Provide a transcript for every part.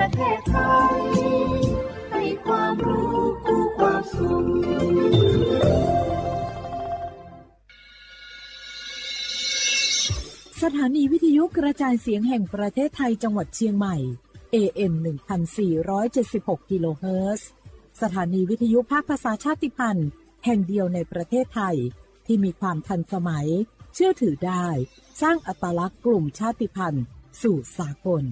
ประเทศไทยให้ความรู้คู่ความสุขสถานีวิทยุกระจายเสียงแห่งประเทศไทยจังหวัดเชียงใหม่ AM 1476 กิโลเฮิรตซ์สถานีวิทยุภาคภาษาชาติพันธุ์แห่งเดียวในประเทศไทยที่มีความทันสมัยเชื่อถือได้สร้างอัตลักษณ์กลุ่มชาติพันธุ์สู่สากล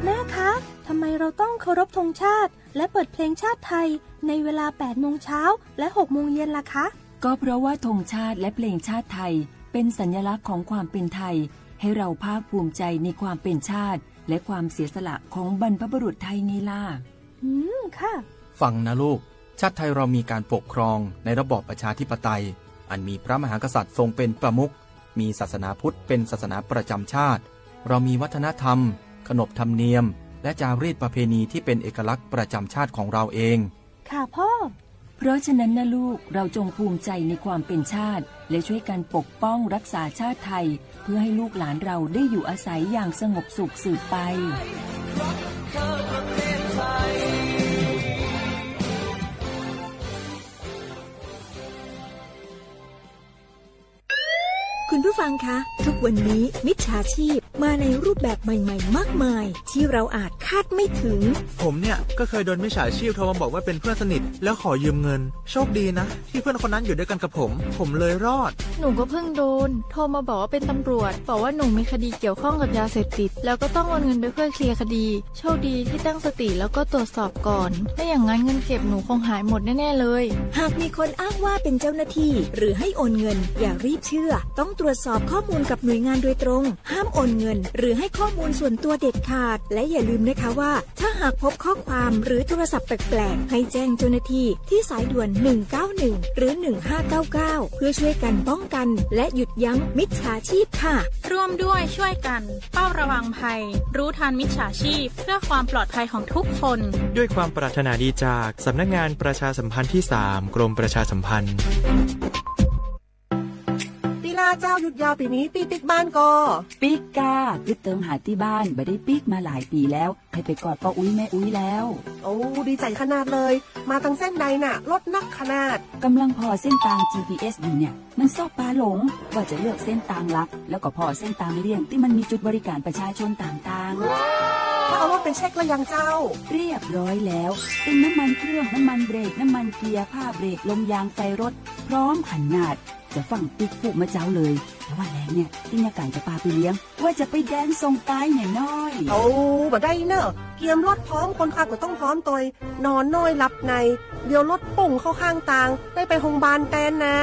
แม่คะทำไมเราต้องเคารพธงชาติและเปิดเพลงชาติไทยในเวลา 8 โมงเช้าและ 6 โมงเย็นล่ะคะก็เพราะว่าธงชาติและเพลงชาติไทยเป็นสัญลักษณ์ของความเป็นไทยให้เราภาคภูมิใจในความเป็นชาติและความเสียสละของบรรพบุรุษไทยไงล่ะค่ะฟังนะลูกชาติไทยเรามีการปกครองในระบอบประชาธิปไตยอันมีพระมหากษัตริย์ทรงเป็นประมุขมีศาสนาพุทธเป็นศาสนาประจำชาติเรามีวัฒนธรรมขนบธรรมเนียมและจารีตประเพณีที่เป็นเอกลักษณ์ประจำชาติของเราเองค่ะพ่อเพราะฉะนั้นนะลูกเราจงภูมิใจในความเป็นชาติและช่วยกันปกป้องรักษาชาติไทยเพื่อให้ลูกหลานเราได้อยู่อาศัยอย่างสงบสุขสืบไปคุณผู้ฟังคะทุกวันนี้มิจฉาชีพมาในรูปแบบใหม่ๆมากมายที่เราอาจคาดไม่ถึงผมเนี่ยก็เคยโดนมิจฉาชีพโทรมาบอกว่าเป็นเพื่อนสนิทแล้วขอยืมเงินโชคดีนะที่เพื่อนคนนั้นอยู่ด้วยกันกับผมเลยรอดหนูก็เพิ่งโดนโทรมาบอกว่าเป็นตำรวจบอกว่าหนูมีคดีเกี่ยวข้องกับยาเสพติดแล้วก็ต้องโอนเงินไปเพื่อเคลียร์คดีโชคดีที่ตั้งสติแล้วก็ตรวจสอบก่อนไม่อย่างนั้นเงินเก็บหนูคงหายหมดแน่ๆเลยหากมีคนอ้างว่าเป็นเจ้าหน้าที่หรือให้โอนเงินอย่ารีบเชื่อต้องตรวจสอบข้อมูลกับหน่วยงานโดยตรงห้ามโอนเงินหรือให้ข้อมูลส่วนตัวเด็ดขาดและอย่าลืมนะคะว่าถ้าหากพบข้อความหรือโทรศัพท์แปลกๆให้แจ้งเจ้าหน้าที่ที่สายด่วน191หรือ1599เพื่อช่วยกันป้องกันและหยุดยั้งมิจฉาชีพค่ะร่วมด้วยช่วยกันเฝ้าระวังภัยรู้ทันมิจฉาชีพเพื่อความปลอดภัยของทุกคนด้วยความปรารถนาดีจากสำนักงานประชาสัมพันธ์ที่3กรมประชาสัมพันธ์เจ้าหยุดยาวปีนี้ปีปิกบ้านก็ปิกกายึดเติมหาที่บ้านไม่ได้ปิกมาหลายปีแล้วใครไปกอดป้าอุ้ยแม่อุ้ยแล้วโอ้ดีใจขนาดเลยมาทางเส้นใดน่ะรถนักขนาดกำลังพอเส้นทาง GPS อยู่เนี่ยมันซอกปลาหลงว่าจะเลือกเส้นทางลักแล้วก็พอเส้นทางเลี่ยงที่มันมีจุดบริการประชาชนต่างๆถ้าเอารถเป็นเช็คระยังเจ้าเรียบร้อยแล้วเป็นน้ำมันเครื่องน้ำมันเบรกน้ำมันเกียร์ผ้าเบรกลมยางไฟรถพร้อมขนาดจะฟังปิ๊กปุ๊มาเจ้าเลยแต่ว่าแล้วเนี่ยที่นาไก่จะปาไปเลี้ยงว่าจะไปแดนส่งตายหน่อยน้อยโอ้บ่ได้เนอะเกียมรถพร้อมคนขับก็ต้องพร้อมตัวนอนน้อยหลับในเดี๋ยวรถปุ่งเข้าข้างทางได้ไปโรงพยาบาลแตนนะ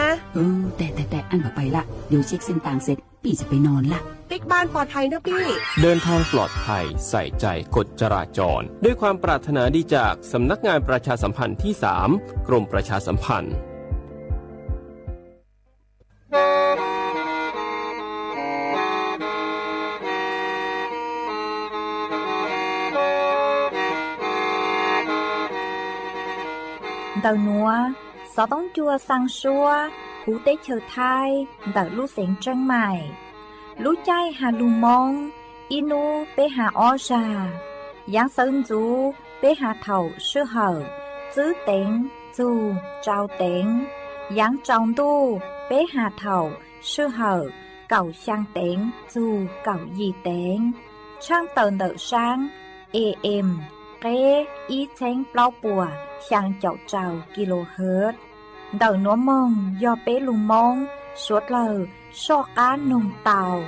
แต่อันต่อไปละเดี๋ยวเช็คเส้นทางเสร็จพี่จะไปนอนละปิ๊กบ้านปลอดภัยนะพี่เดินทางปลอดภัยใส่ใจกฎจราจรด้วยความปรารถนาดีจากสำนักงานประชาสัมพันธ์ที่3กรมประชาสัมพันธ์Đầu núa, gió bóng chua sang xua, cú tế chờ thai, đợt lũ xén trăng mải. Lũ chay hà lù mong, inu bế hà o trà. Giáng sơn chú, bế hà thầu sư hở, chữ tên, chú, trao tên. Giáng trọng tu, bế hà thầu, sư hở, cầu sang tên, chú, cầu gì tên. Trang tờ nợ sang, AM, kế, ý chánh bao bùa. Sang chậu trào kHz đầu núa mong do bé lùm mong suốt lờ so cá nồng tàu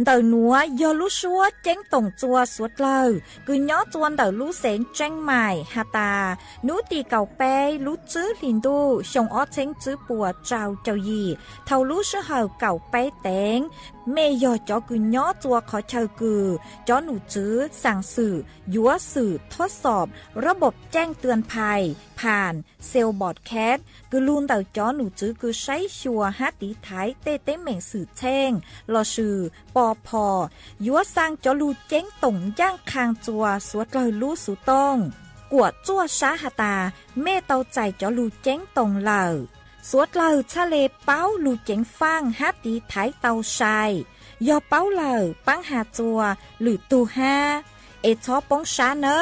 Đầu núa do lũ xúa chén tổng chua suốt lờ cứ nhó chuan đầu lũ xén tranh mài hà tà nú tì cầu pe lũ chữ liền đu sông ó chén chữ bùa trào chào gì thầu lũ sư hờ cầu pe tén แม่ยอจอกือย้อจัวขอเชอกือจอหนูจื้อสั่งสื่อยัวสื่อทดสอบระบบแจ้งเตือนภัยผ่านเซลบอร์ดแคสกือลูนเต่าจอหนูจื้อกือใช้ชัวฮัดตีไทยเต้เต้เหม่งสื่อแช่งรอชื่อปอพอยัวสร้างจอลูเจ้งต่งย่างคางจัวสวดเลยลู่สู่ต้องกวดจั่วช้าหตาแม่เตาใจจอลูเจ้งต่งเหล่าสวดเลยชะเลเป้าลูเจ้งฟางฮัดตีไทยเตาชายยอเป้าเหล่าปังหาจัวหรือตูห้าเอชอปงชาเนอ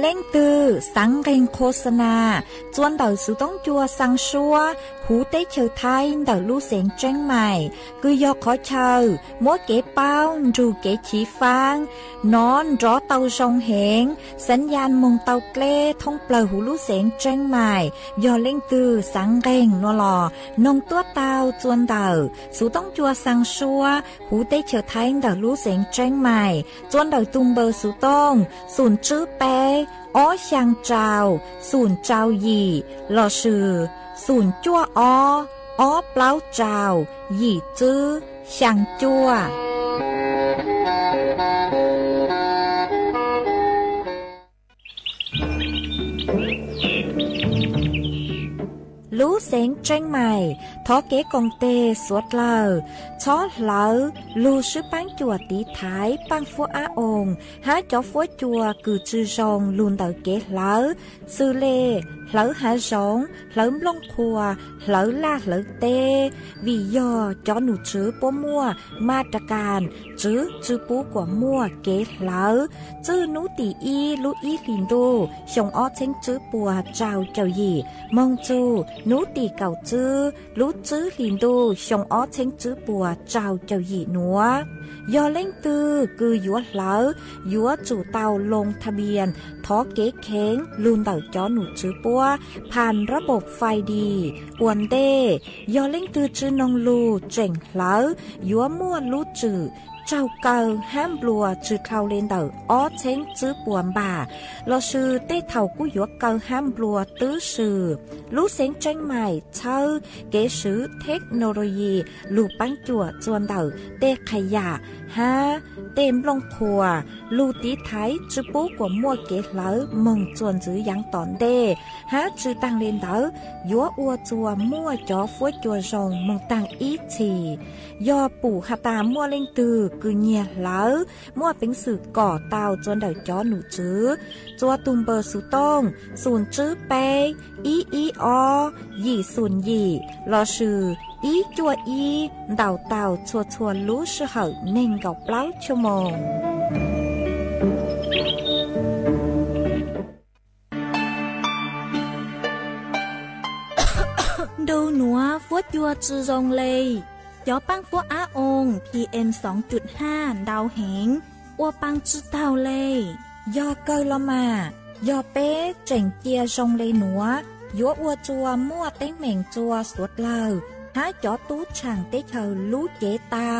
เล่งตือสังเกงโฆษณาจวนเต่าสุต้องจัวสังชัวหูเต้เชอไทยเต่าลู่เสียงเจ้งใหม่คือยอขอเชอมัวเก๋เป้าจูเก๋ฉีฟางนอนรอเต่าชงเหงสัญญาณมงเต่าเกล้ท่องเปล่าหูลู่เสียงเจ้งใหม่ยอเล่งตือสังเกงนัวหล่อนงตัวเต่าจวนเต่าสุต้องจัวสังชัวหูเต้เชอไทยเต่าลู่เสียงเจ้งใหม่จวนเต่าตุงเบอร์สุต้องศูนย์จื้อเป้อ้อช่างเจ้าศูนย์เจ้าหยี่หล่อชื่อศูนย์จั่วอ้อเปล่าเจ้าหยี่จื้อช่างจั่วรู้เสียงเจ้งใหม่ทอเก๋กงเตสวดเลอช้อเหลอลูชื่อปังจั่วตีท้ายปังฟัวอาองหาจอฟัวจั่วกือจือจงลุนเตอเก๋เหลอซื้อเล่เหลอหาจงเหลอลงครัวเหลอลาเหลอเตวิยอจอหนูจื้อปัวมัวมาตรการจื้อปูกว่ามัวเก๋เหลอจื้อนูตีอีลูอีลินดูชงอ้อเชงจื้อปัวเจ้าเจ้าหยี่มงจูนูตีเก่าจื้อรู้จื้อลินดูชงอ้อเชงจื้อปัวเจ้าเจ้าหยี่หนัวยอเล่งตือกือยัวเหลายัวจู่เตาลงทะเบียนท้อเก๋เข็งลูนเต่าจอหนูจื้อปัวผ่านระบบไฟดีอวนเด้ยอเล่งตือจื้อนงลูเจ๋งเหลายัวมั่วรู้จื้อเจ้าเก่าห้ามบลัวจื้อเท่าเลนเต่าอ้อเชงจื้อปวนบ่าเราชื่อเต้เท่ากู้ยัวเก่าห้ามบลัวตื้อชื่อรู้เสียงเจ้งใหม่เช่าเก๋ซื้อเทคโนโลยีลูปังจั่วจวนเต่าเต้ขยะฮะเต็มลงครัวลูตีไทยจื้อปูกว่ามั่วเก๋เหลามงจวนจื้อยังตอนเด้ฮะจื้อตังเลนเต่ายัวอัวจัวมั่วจอฟัวจัวจงมงตังอีทียอปู่หาตามั่วเล่งตือกือเงียเหลามั่วเป็นสื่อก่อเตาจนเต่าจอหนูจื้อจัวตุงเบอร์สุต้องศูนย์จื้อเปอีอยี่ศูนย์ยี่รอชื่ออีจัวอีเต่าชัวรู้ชื่อเหอเน่งกับเปล่าชั่วโมงดูหนัวฟัวจัวจือจงเลยยอปังฟัวอาอง PM 2.5 ดาวเหงอัวปังจื้อเต่าเลยยอเกลละมายอเป้เจ๋งเจียจงเลยหนัวยัวอัวจัวมั่วเต้งเหม่งจัวสวดเลอหาจอตู้ช่างเต้เธอรู้เจ๊เตา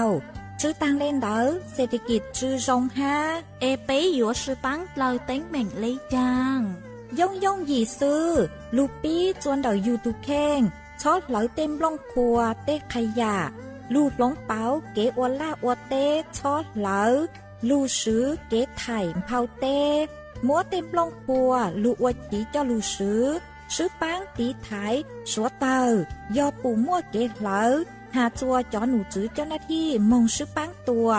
จื้อตังเล่นเต๋อเศรษฐกิจจื้อจงฮะเอเป้ยัวชื่อปังเราเต้งเหม่งเลยจางย่องหยี่ซื้อลูปี้จวนเดายูทูเข่งชอดเหลาเต็มลงครัวเต้ขยะลูดลงเป๋าเก๋อวล่าอวเต้ชอดเหลาลูซื้อเก๋ไถ่เผาเต้มัวเต็มลงครัวลูอวจีเจ้าลูซื้อปังตีไถชัวเตายอปูมั่วเก๋เหลาหาจัวจอหนูจื้อเจ้าหน้าที่มงซื้อปังตัว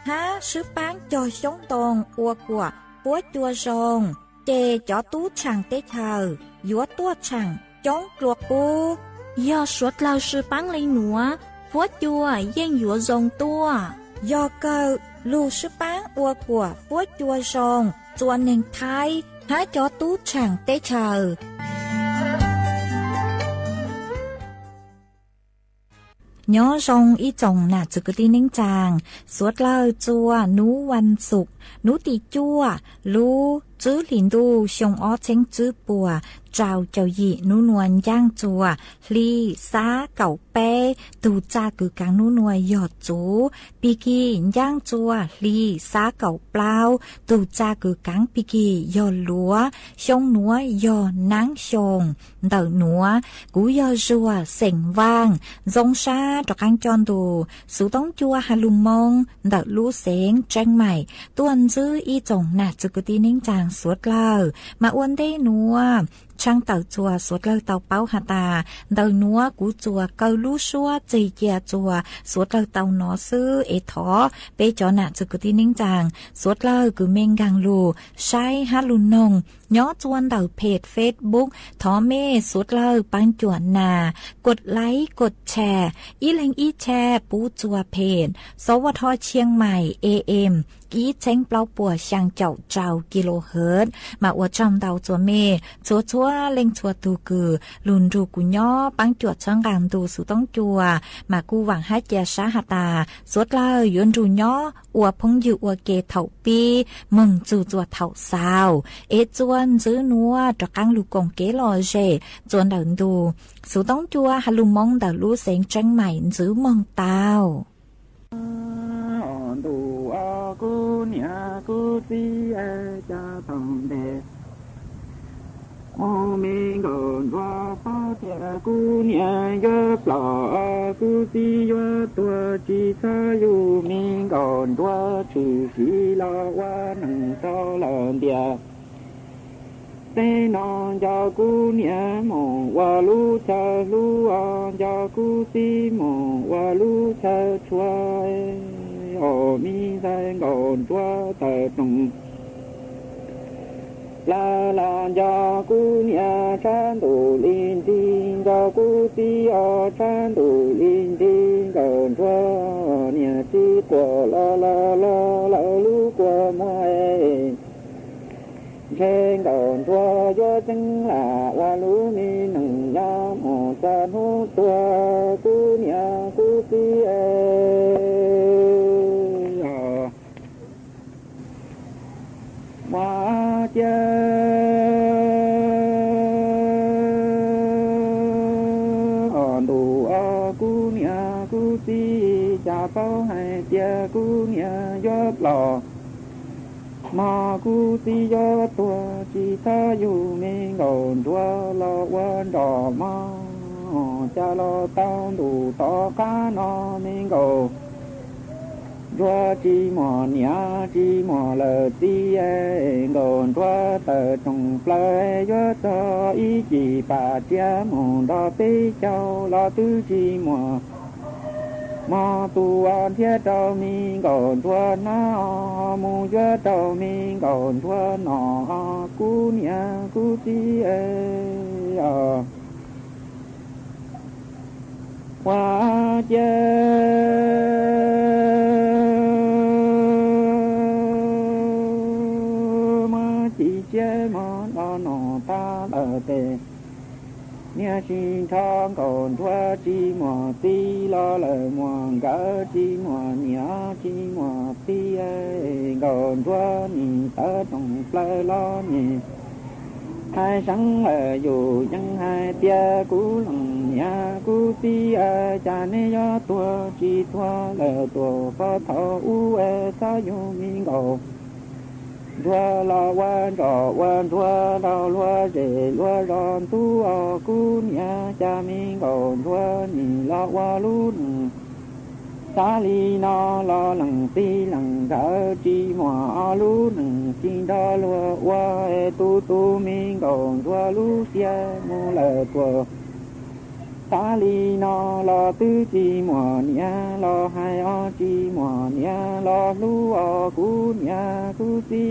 หาซื้อปังจอชงตรงอัวกัวปัวจัวจงเจจอตู้ช่างเต้เธอยัวตัวช่างจ้องกลัวปูยอสวดเราชื่อปังเลยหนัวฟัวจัวเย่งยัวจงตัวยอเกอลูชื่อปังอัวกัวฟัวจัวจงจวนหนึ่งไทยหาจอตู้ช่างเต้เธอย้อจงอีจงน่ะจุกตีนิ่งจางสวดเล่าจัวนูวันศุกร์นูตีจัวลูจื้อหลินดูชงอ้อเชงจื้อปัว เจ้าเจ้าหยีนูนวลย่างจัวลีซาเก่าเป้ตูจ้ากือกางนูนวยหยอดจูปีกีย่างจัวลีซาเก่าเปล่าตูจ้ากือกางปีกีหยอดลัวชงนัวหยอดนางชงเต่านัวกูหยอดจัวเสียงว่างจงชาตอกางจอนดูสูต้องจัวฮาลุมงเต่าลู่เสียงแจ้งใหม่ตัวซื้ออีจงหนาจุกตีนิ่งจางสวดเล่ามาอ้วนได้นัวช่างเต่าจัวสวดเล่าเต่าเป้าหาตาเต่านัวกูจัวเกาลู่ชัวจีเกียจัวสวดเล่าเต่าหนอซื้อเอทอเปจอหนาจุกตีนิ่งจางสวดเล่ากูเมงกังลูใช้ฮาลุนนงย้อจวนเต่าเพจเฟซบุ๊กทอเม่สวดเล่าปังจวนนากดไลค์กดแชร์อีเล็งอีแชร์ปูจัวเพจสวทเชียงใหม่ AMอีเช้งเปล่าปัวช่างเจ้าเจ้ากิโลเฮิรตซ์มาอวดจอมเต่าจัวเม่ชัวเล็งชัวตูกือลุนดูกุญย่อปังจวดช่างกางดูสุต้องจัวมากูหวังให้เจียชาหาตาสวดเล่ายนดูย่ออวพงอยู่อวเกเถาปีมึงจูจัวเถาสาวเอจวนซื้อนัวตะกังลูกกงเกลอเจจวนเดินดูสุต้องจัวฮาลุมงเต่าลู่เสียงจังใหม่ซื้อมองเต้ากูเนี่ยกูตีเอจะทำเด็กโอมิงก่อนว่าพ่อเจ้ากูเนี่ยเยอะเปล่ากูตีเยอะตัวจีซาอยู่มิงก่อนตัวชื่อสีลาว่าหนังเจ้าหลังเดียแต่นอนเจ้ากูเนี่ยมองว่ารู้เธอรู้เจ้ากูตีมองว่ารู้เธอช่วยโอ้มีใจก่อนตัวแต่ตรงลาลาจากูเนี่ยฉันดูลินดินจากูตีฉันดูลินดินก่อนตัวเนี่ยที่กว่าลาลูกว่าไม่เช่นก่อนตัวเยอะจังละว่ารู้มีหนึ่งยามโอจะหูตัวกูเนี่ยกูตีว่าเจ้าดูกูเนี่ยกูตีจะเป้าให้เจ้ากูเนี่ยยอดหล่อมากูตียอดตัวจีถ้าอยู่มีเงินตัวละวันดอกมาจะรอต้องดูต่อการมีเงินตัวจีหมอเนี่ยจีหมอเลยตีเองโดนตัวเติร์ตรงปลายยอดต่ออีจีป่าเจ้าหมอดอปีเจ้าลอตื้อจีหมอมาตัวเทียดมีก่อนตัวน้ามูเยอะมีก่อนตัวหนอกูเนี่ยกูตีว่าเจ้ามาจีเจ้มาหนอตาเตเนี่ยชิงทองก่อนทัวจีหมัวตีล้อเลยหมัวกะจีหมัวเนี่ยจีหมัวตีก่อนทัวนี่ตาต้องปลายล้อนี่ให้สังอยู่ยังให้เตี้ยกูหลังเนี่ยกูตีจานเนี่ยยอตัวจีทัวเลยตัวก็เท่าสาอยู่มีเงาทัวละวันรอวันทัวเราลัวเจลัวร้อนตัวกูเนี่ยจะมีเงาทัวนี่ละว่าลุ้นสาลีนอลอหลังตีหลังเธอจีหมัวลุ้นจิงดอลัวว่าตูมีเงาทัวลุ้เสียมูเลยตัวสาลีนอลอตื้อจีหมัวเนี่ยลอให้จีหมัวเนี่ยลอลู่กูเนี่ยกูตี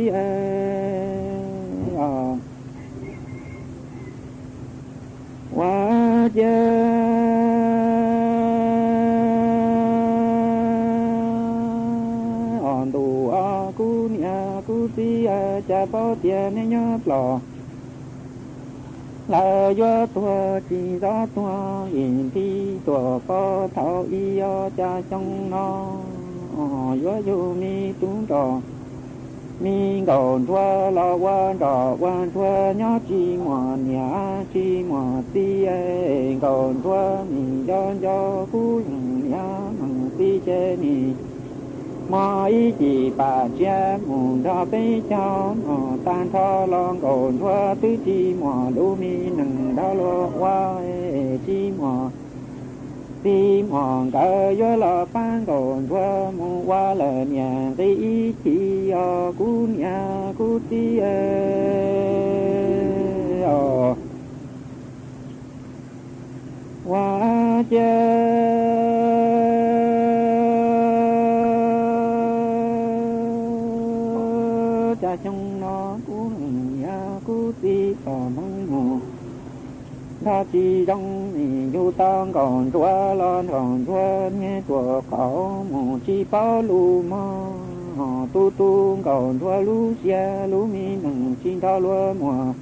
ว่าเจ้าดูกูเนี่ยกูตีจะเป้าเตี้ยเนี่ยยอดหล่อลายตัวจีรอตัวอินที่ตัวปอเท่าอีจะจงนออยู่มีตุ้งดอ mi còn thua lo quan trò quan thua nhớ chi mò nhà chi mò ti còn thua mi cho cú nhà mằng ti chê mi mò ý chỉ bà cha mùng đo bế cho mò tan tho lon còn thua tứ chi mò đu mi nằng đo lo qua chi mò ti mòn cỡ gió lò pan còn qua mù qua lờ nhà ti chi o cú nhà cú ti o qua chơi cha trong nó cú nhà cú ti o măng mù ta chỉ trong mình du tang còn chúa lon còn chúa nghe chúa khẩu mù chi bao lu mò tu tu còn chúa lu xia lu mi nằng chi thao lúa mùa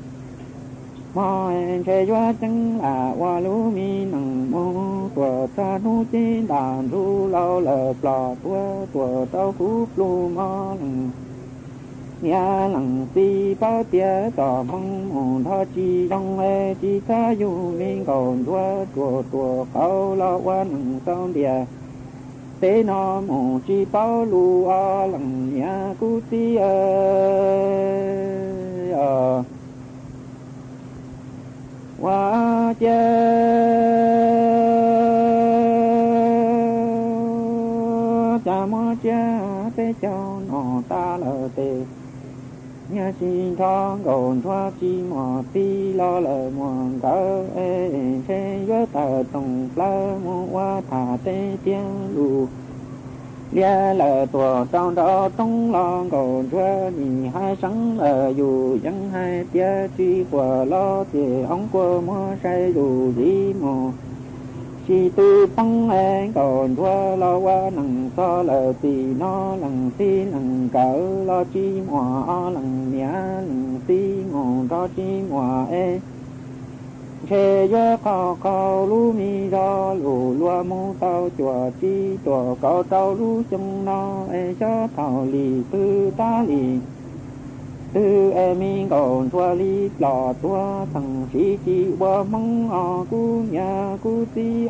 mò em chơi chúa chẳng là hoa lu mi nằng mù chúa ta nu chi đàn ru lâu lờ plọ chúa tao cú lu mò nhà lăng ti bao tia tỏ mong mồn tho chi trong e chi ta du minh còn tua khâu lo quan nằng sông địa tế nó mồn chi bao lu a lăng nhà cú ti qua cha mơ cha tế cho nó ta lờ tê nhà xin thong còn thoa chi mò ti lo lờ mòn cỡ xe gió tờ tông la mò qua thả tê tiếng lù lia lờ tua trong đó trong lo còn thoa nhì hai sáng lờ dù dân hai tia chi của lo thì ông qua mò say dù gì mò chi tư tăng còn thua lo qua nằng so lờ tì nó lằng ti nằng cỡ lo chi mò lằng nhã lằng ti ngòn đó chi mò chê gió cao lu mi do lù lua mu tao chùa chi chùa cao tao lu chung nó cho thảo lì tư ta lì tư mi còn thua li lò thua thằng chỉ chi qua mong cú nhà cú ti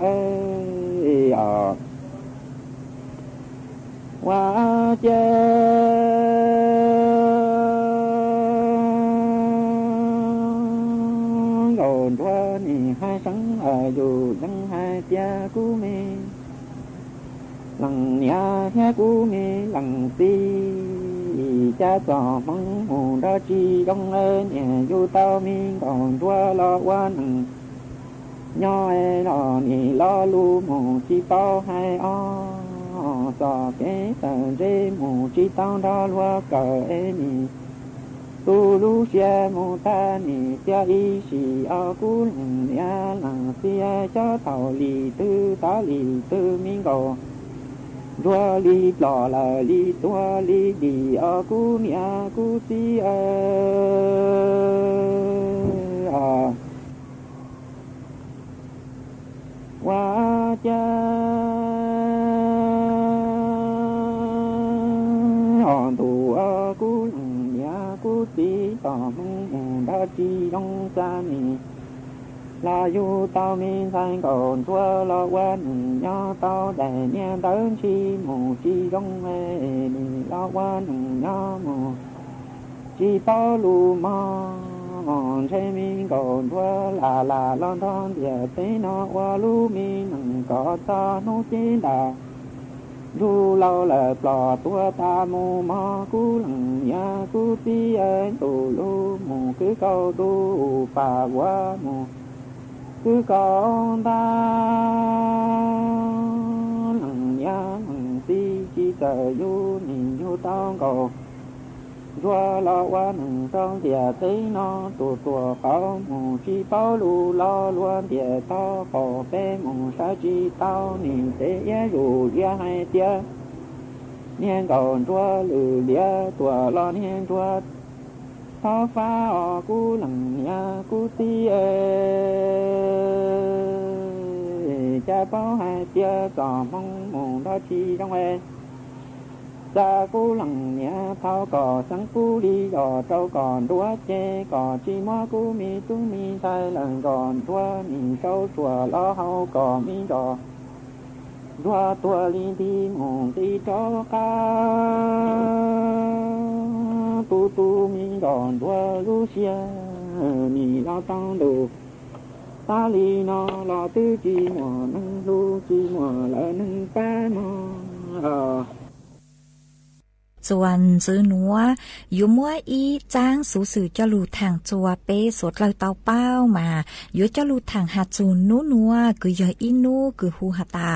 qua chơi còn thua nì hai sáng dù đăng hai tia cú mi lằng nhà nhà cú mi lằng ti cha trò mong mù đó chi trong nhà du tao mi còn thua lo qua nằng nho lo nì lo lu mù chi bao hai trò kế tờ rê mù chi tao đó lua cờ nì tu lu xe mù ta nì cha y xì cú lằng nhà lằng tia cho thảo lì tư tá lì tư mi gò tua li lò là li tua li đi cú nia cú ti qua cha hòn thủ cú nia cú ti tỏ mong đã chi trong cha mi là du tao mi thanh còn thua lo quan nhớ tao để nhẹ tới chi mù chi trong mê lo quan nhớ mù chi bao lu mò che mi còn thua là lon thon địa tế nó qua lu mi nằng có ta nô chi là du lâu là plò tua ta mù mò cú lằng nhà cú ti tù lu mù cứ câu tu bà quá mù cứ con ta lằng nhá lằng ti chi tờ du nhìn du tao cầu Rua lo qua nâng trong địa tế nó tù tùa khảo mù chi bao lù lo luôn địa to khổ bê mù sa chi tao nì tế yé rù yé hai tía niên còn rua lù lía tùa lo niên rua thó phá cú lằng nha cú ti cha bao hai tía trò mong mù đó chi trong sa cu lằng nhẹ thao cỏ sáng cu đi đỏ trâu còn đúa chê cỏ chi mua cu mi tu mi sai lần còn đúa mi trâu chùa lo hao cỏ mi đỏ đúa tua li đi mong đi cho ca tu tu mi đỏ đúa lu xia mi lao tăng đồ ta li nó lo tư chi mò nâng lu chi mò lỡ nâng pa mò ส่วนซื้อหนัวอยู่มัวอีจ้างสูสื่อเจ้าลูทางจัวเป้สดเลยเตาเป้ามาอยู่เจ้าลูทางหาจูนนัวคือยออีนูคือฮูหาตา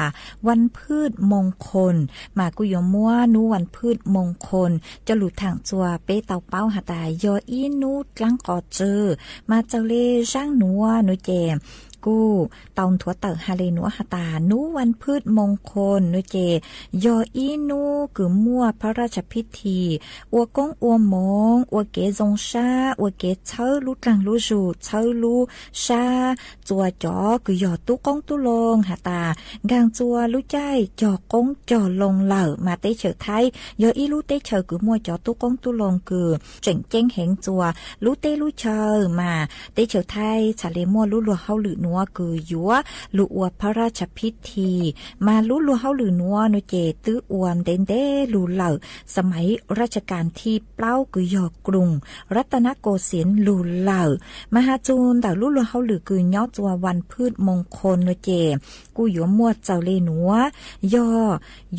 วันพืชมงคลมากุยมัวนูวันพืชมงคลเจ้าลูทางจัวเป้เตาเป้าหาตายออีนูลังกอเจอมาเจ้าเล่ร่างนัวนูแจมกูตอนถั่วเต๋อฮาเลนัวฮาตานูวันพืชมงคลนุเจยออีนูคือมั่วพระราชพิธีอัวกงอัวมงอัวเกจงชาอัวเกเชอลูกลังลูจูเชอลูชาจัวจ๋อคือยอตุกงตุลงฮาตากางจัวลูใจจ่อกงจ่อลงเหล่ามาเตเฉอไทยยออีลูเตเฉอคือมั่วจ่อตุกงตุลงคือเจ๋งเจ้งเหงจัวลูเตลูเชอมาเตเฉอไทยชาเลมั่วลูลัวเฮาหรือนัวคือยัวลูอวพระราชพิธีมาลูลัวเฮาหรือนัวนุเจตื้ออวนเดนเดลูเหล่าสมัยรัชกาลที่เปล่าคือยอกรุงรัตนโกสินทร์ลูเหล่ามหาจูนแต่ลูลัวเฮาหรือคือย่อจัววันพืชมงคลนุเจกูยัวมั่วเจ้าเลนัวย่อ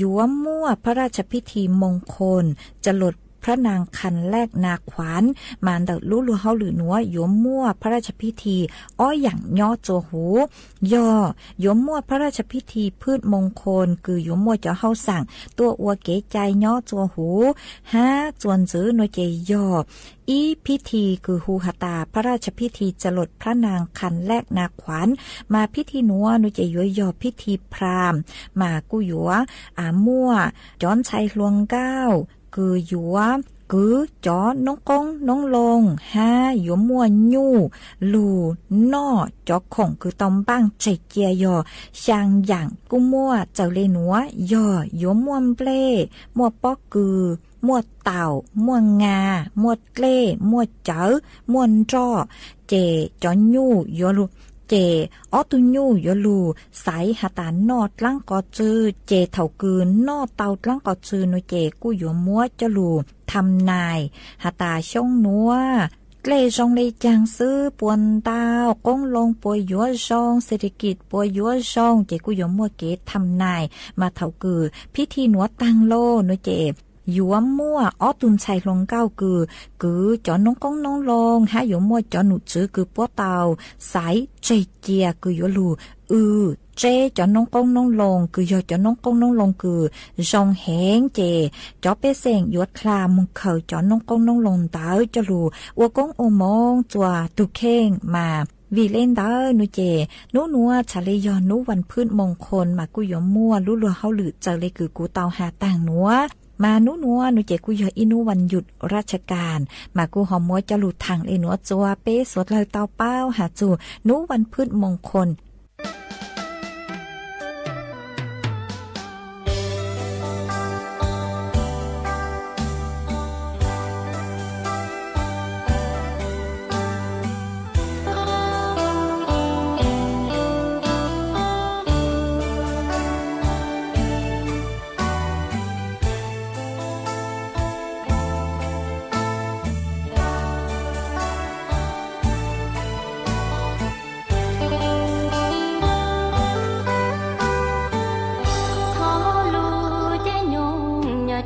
ยัวมั่วพระราชพิธีมงคลจะหลดพระนางคันแรกนาขวานมานเดลูลูเฮาหรือนัวยัวมั่วพระราชพิธีอ้ออย่างย่อโจหูย่อยัวมั่วพระราชพิธีพืชมงคลคือยัวมั่วจะเฮาสั่งตัวอัวเก๋ใจย่อโจหูฮะจวนจื้อหน่วยเจย่ออีพิธีคือฮูหตาพระราชพิธีจรดพระนางคันแรกนาขวานมาพิธีนัวนุเจย้อยย่อพิธีพราหมณ์มากุยัวมั่วย้อนชัยหลวงเก้าคือยัวคือจอน้องกงน้องลงฮายัวมัวยู่ลูนอจอของคือตอมบ้างใจเจียยอช่างอย่างกุมัวเจ้าเลนัวย่อยัวมัวเปล่มัวปอกคือมัวเต่ามัวงามัวเกล้มัวเจ๋อมัวจ้อเจจอยู่ยัวลูเจออตุญูยลูสายหาตานอดลังกอจือเจเถากืนนอเตาลังกอจือโนเจกูยัวมัวจะลูทำนายหาตาช่องนัวเกลจงเลยจางซื้อปวนตาวกงลงปวยยัวซองเศรษฐกิจปวยยัวซองเจกูยัวมัวเกทำนายมาเถากือพิธีหนัวตังโลโนเจยัวมั่วออตุนชัยลงเก้าคือจอน้องกงน้องลงหายัวมั่วจอหนุจื้อคือปัวเตาสายเจเจียคือยัวลูเจจอน้องกงน้องลงคือยอจอน้องกงน้องลงคือจงแหงเจจอเปเสงยัวคลามุงเขาจอน้องกงน้องลงตาจะลูวัวกงโอมงจัวตุเข่งมาวีเล่นดานุเจนูนัวชาเลยอนูวันพืชมงคลมากุยมั่วลุลัวเฮาหรือเจอเลยคือกูเตาหาต่างนัวมานัวนุเจกุยอินูวันหยุดราชการมากูหอมมัวจะหลุดทางเลยนัวจัวเป้สดเลยเตาเป้าหาจูนูวันพืชมงคล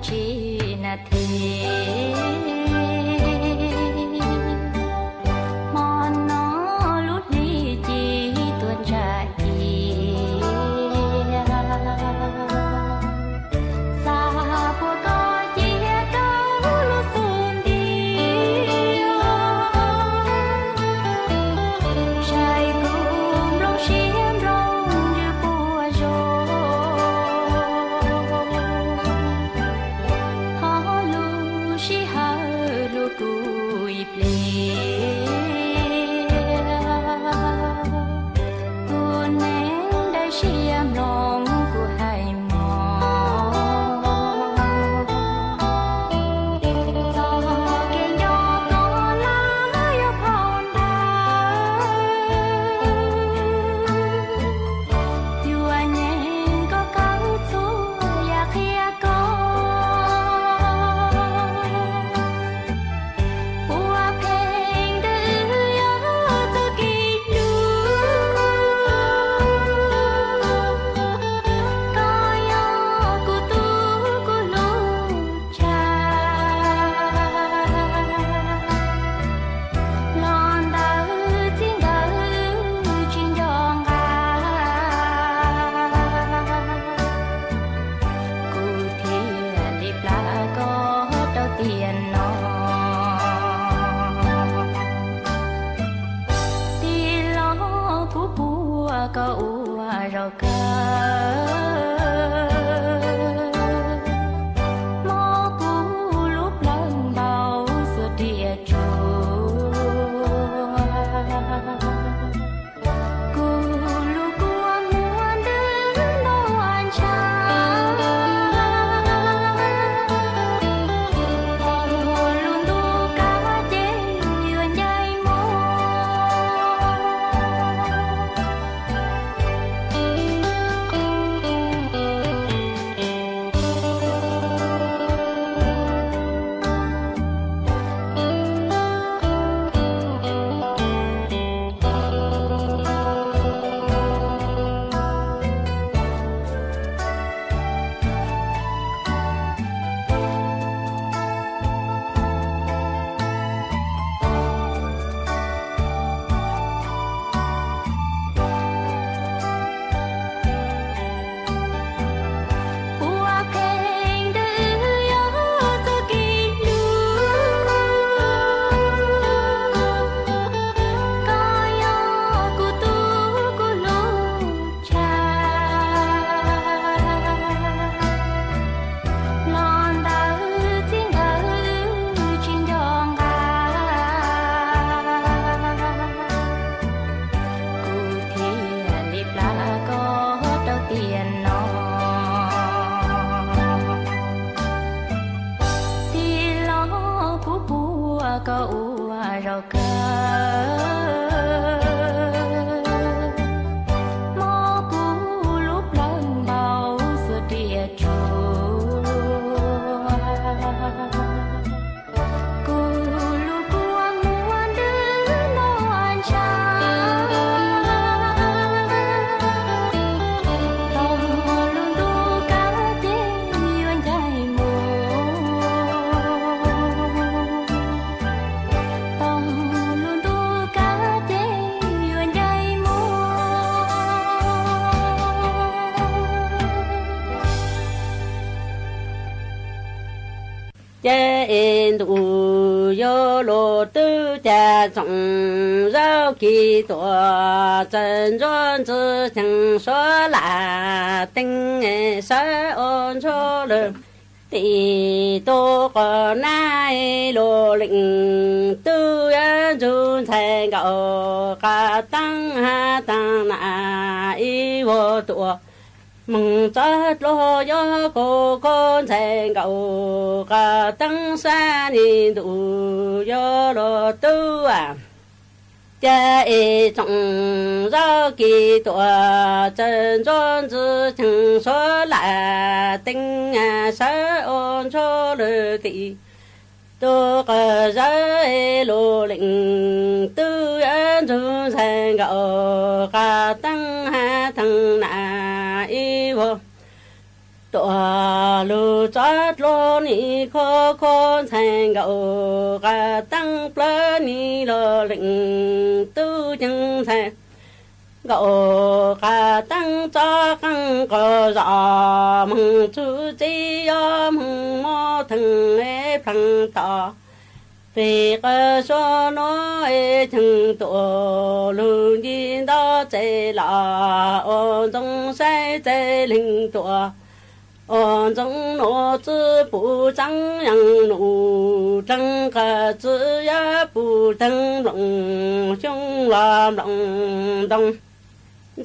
Hãy subscribe cho kênh Ghiền Mì Gõ để không bỏ lỡ chế in đủ yo lô tư cha trọng rau kỳ tổ chân dọn chữ chẳng số là tinh sở ôn số lượng tỷ tô có nai lô lĩnh tư yên dùn thành gạo cả tăng ha tăng nà y vô tùa mừng chất lô yo cô con thành gạo cả tăng xa ni đủ yo lô tư à cha y trọng rau kỳ tổ chân dọn chữ chẳng số là tinh sở ôn số lư tỷ tô cờ giới lô lĩnh tư yên dùn thành gạo cả tăng ha tăng nà y vô tòa lù chót lô ni khô khôn thành gạo cả tăng plơ ni lô lĩnh tư chân thành gạo cả tăng cho khăn cờ gió mừng chú chi yo mừng mô thằng ế phăng tỏ vì cơ số nó ế thằng tổ lưu nhìn đó chế lạ ôn trong xe chế linh tổ ôn trong nô chữ bù trắng yang nụ trắng cả chữ ya bù trắng lòng chung làm lòng đông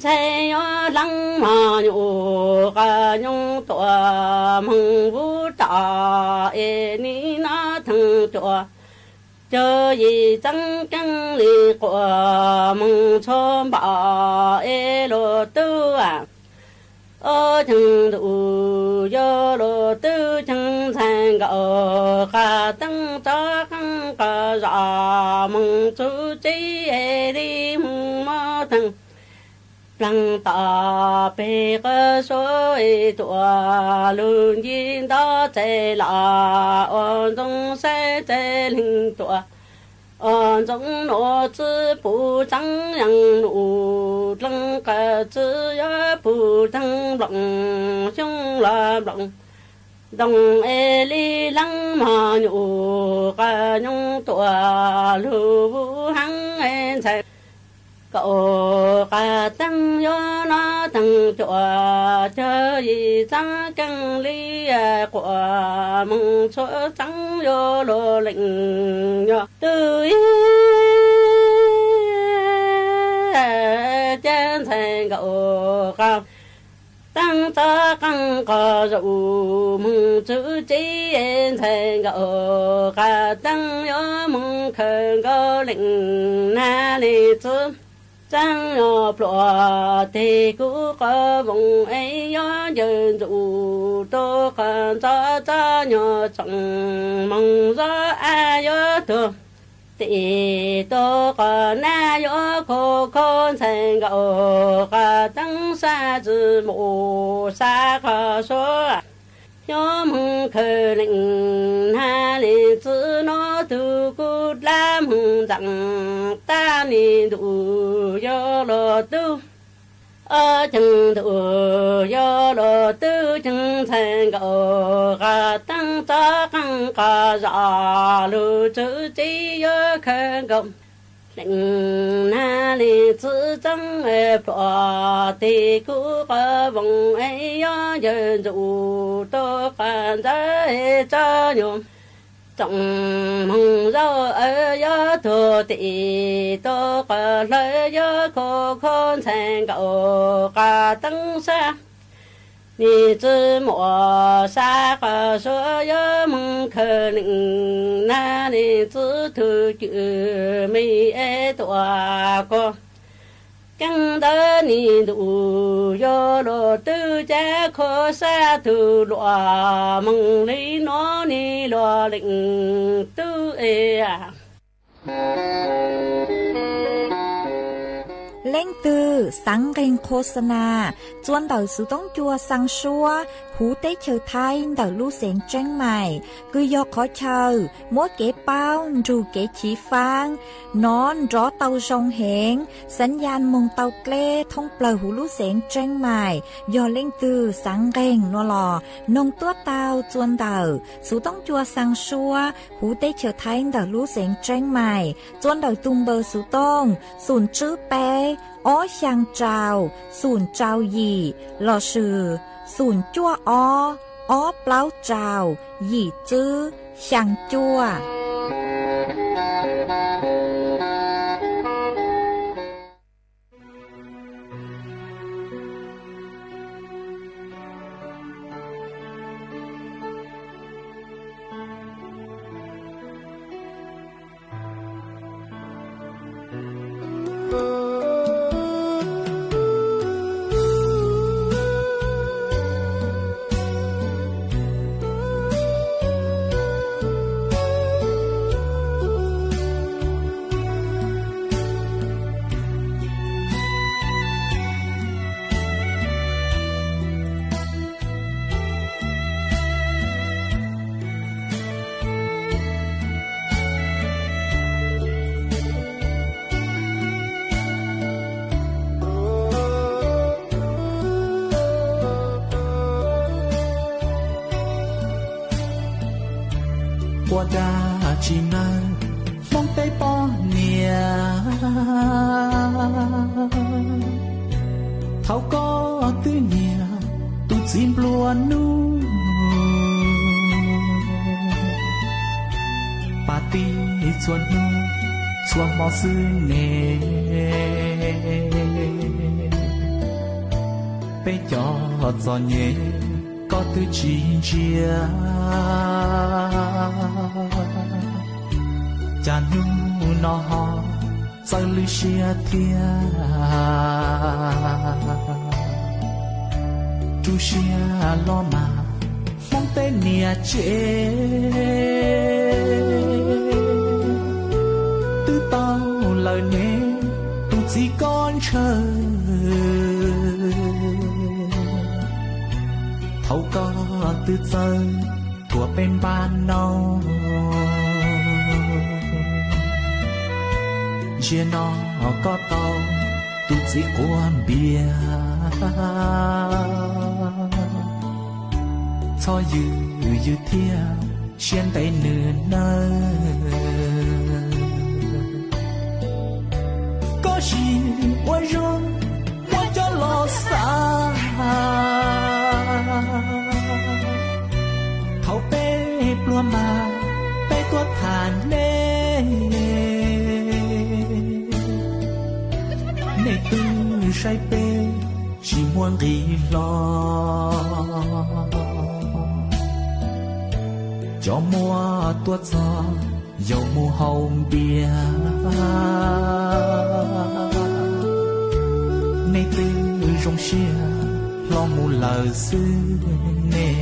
thế yo lăng mà nhủ cả nhung tọa mừng vũ tạ ê ni na thằng tọa chờ gì trắng trắng li quả mừng chôm bà ê lô tư à ô thằng đủ yo lô tư thằng thành gạo cả tăng cho khăn cả già mừng chú chi ê đi mừng mơ thằng lăng ta bê cơ số tòa lương nhìn đó chế là ôn trong xe chế linh tòa ôn trong nô chữ bù trắng yang nụ lăng cả chữ ya bù trắng lòng chung là lòng đồng ê li lăng mà nhụ cả nhung tòa lưu vũ hăng ê chạy cậu cả tăng yo nó tăng chùa chơi gì trắng căng ly của mừng số trắng yo lô lệnh yo tư trên thành cậu cao tăng ta căng cò dụ mừng chữ chí thành cậu cả tăng yo mừng khởi có lệnh na li chữ trang yo plọ thì cũng có vùng ấy yo dân dụ tô còn cho nhỏ trọng mong gió ai yo thường thì tô còn na yo cô con thành gạo cả tăng xa chữ mù xa khó số yo mừng khởi lệnh ha li chữ nó từ cút la mừng rằng ta ni đủ yo lo tư ở chân đủ yo lo tư chân thành gạo cả tăng ta khăn cả già lưu chữ chi yo khởi gạo lệnh na li chữ trắng plọ thì cũng có vòng ấy yo dân dụ tô phản ra cho nhôm trọng mong dâu ở yo thua tỷ tô có lời yo khô khôn thành cậu cả tăng xa ni chữ mùa xa cả số yo mong khởi lệnh na li chữ thư chữ mi ê tòa cô căng đỡ ni đủ yo lô tư cha khô xa thư lọa mong lấy nó ni lọa lệnh tư ê àและ ล่งตือสังเกงโฆษณาจวนเต่าสุต้องจัวสังชัวหูเต้เชอไทยเต่าลู่เสียงแจ้งใหม่คือยอขอเชอมัวเก๋เป้าจูเก๋ฉีฟางนอนรอเต่าชงเหงสัญญาณมงเต่าเกล้ท่องเปล่าหูลู่เสียงแจ้งใหม่ยอเล่งตือสังเกงนัวหล่อนงตัวเต่าจวนเต่าสุต้องจัวสังชัวหูเต้เชอไทยเต่าลู่เสียงแจ้งใหม่จวนเต่าตุงเบอร์สุต้องศูนย์จื้อเป้อ้อช่างเจ้าศูนย์เจ้าหยี่หล่อชื่อศูนย์จั่วอ้อเปล่าเจ้าหยี่จื้อช่างจั่ว我的济南梦被包年，thâu có tư nhà tu chim lúa nu, bà ti chuan nu chuan mò sư nè, bây giờ cho nhẹ có tư chi chia. Cha nu nó ho sao lưu xia thia chú xia lo mà mong tên nia chế từ tao lời nè tu chỉ con chờ thâu có từ giờ của bên ban nâu chia nó có tàu tu chỉ quan bia cho dư thia xuyên tay nửa nơi có gì quay rong quay cho lo xa thâu bê plua mà bê tua thàn nê nê tư say bê chỉ muốn ghi lo cho mua tua gió dầu mù hồng bia nê tư rong xia lo mù lời xưa nê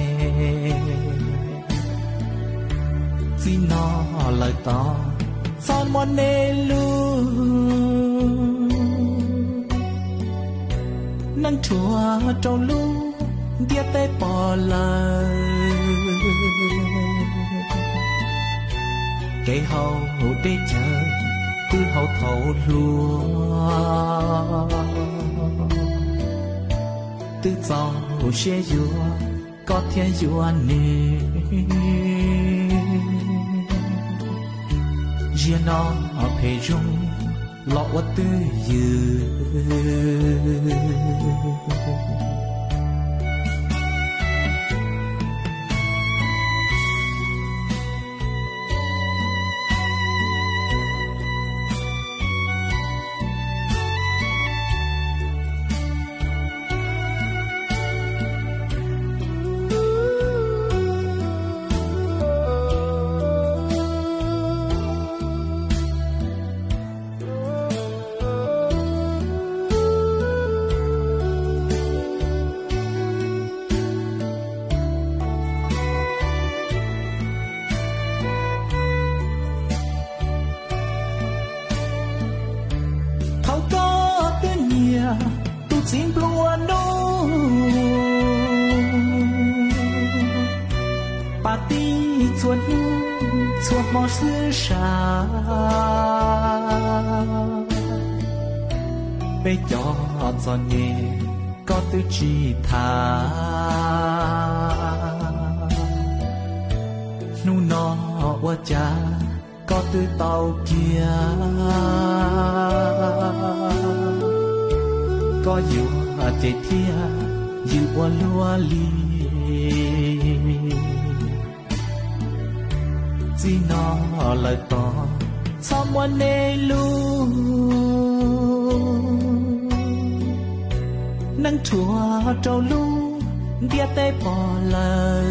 vì nó lời to son mon nê lu nâng chùa trâu lu dia tê bỏ lời cái hậu để chờ cứ hậu thấu lúa từ gió xe dùa có thiên dùa nè chia nó phê rung lọ quá tư dư suốt một xứ xa bây cho gió nhẹ có tư chỉ thả nu nó qua cha có tư tàu kia cóอยู่ใจเทียอยู่ว่าลัวลีจีนอเลยต่อ someone they lose nắng chùa trâu lu dia tê bỏ lời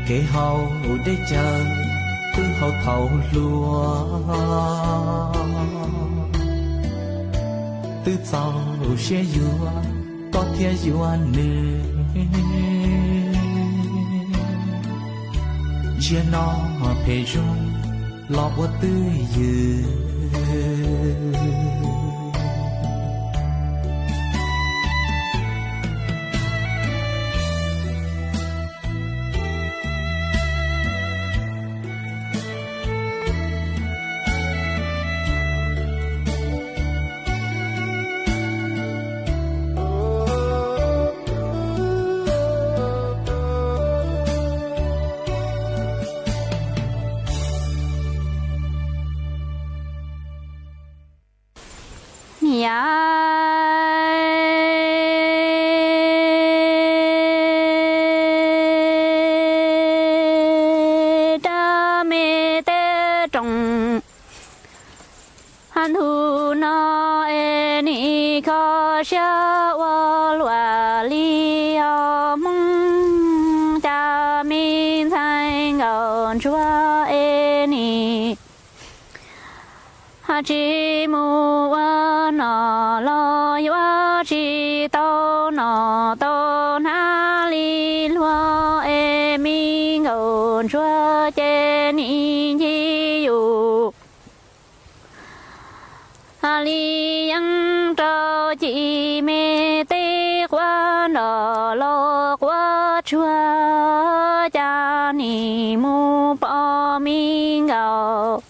kể hậu để chờ cứ hậu thầu lúa từ sau sẽ dùa có thể dùa nữa chia nó phê rung lọ qua tươi dư chỉ mu nọ lo yo chỉ to nọ to na li lo e mi ngôn chúa chê ni chi yu li yang trâu chỉ mê tê qua nọ lo qua chúa cha ni mu bỏ mi ngầu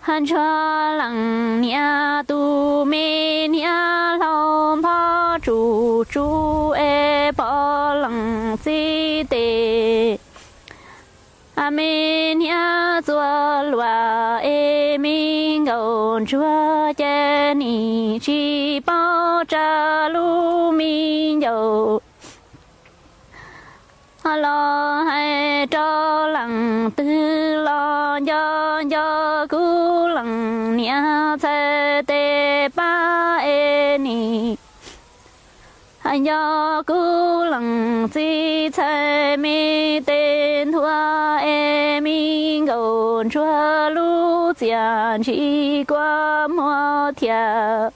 han chua lăng nia tu me nia long pa chu chu e pa lăng si te a me nia zua lua e mi ngôn chua che ni chi bao cha lu mi yo lo hai cho lăng tư lo do cu lăng nia se te pa e ni do cu lăng si se mi tên thua e mi ngôn chua lu jian chi qua mo thia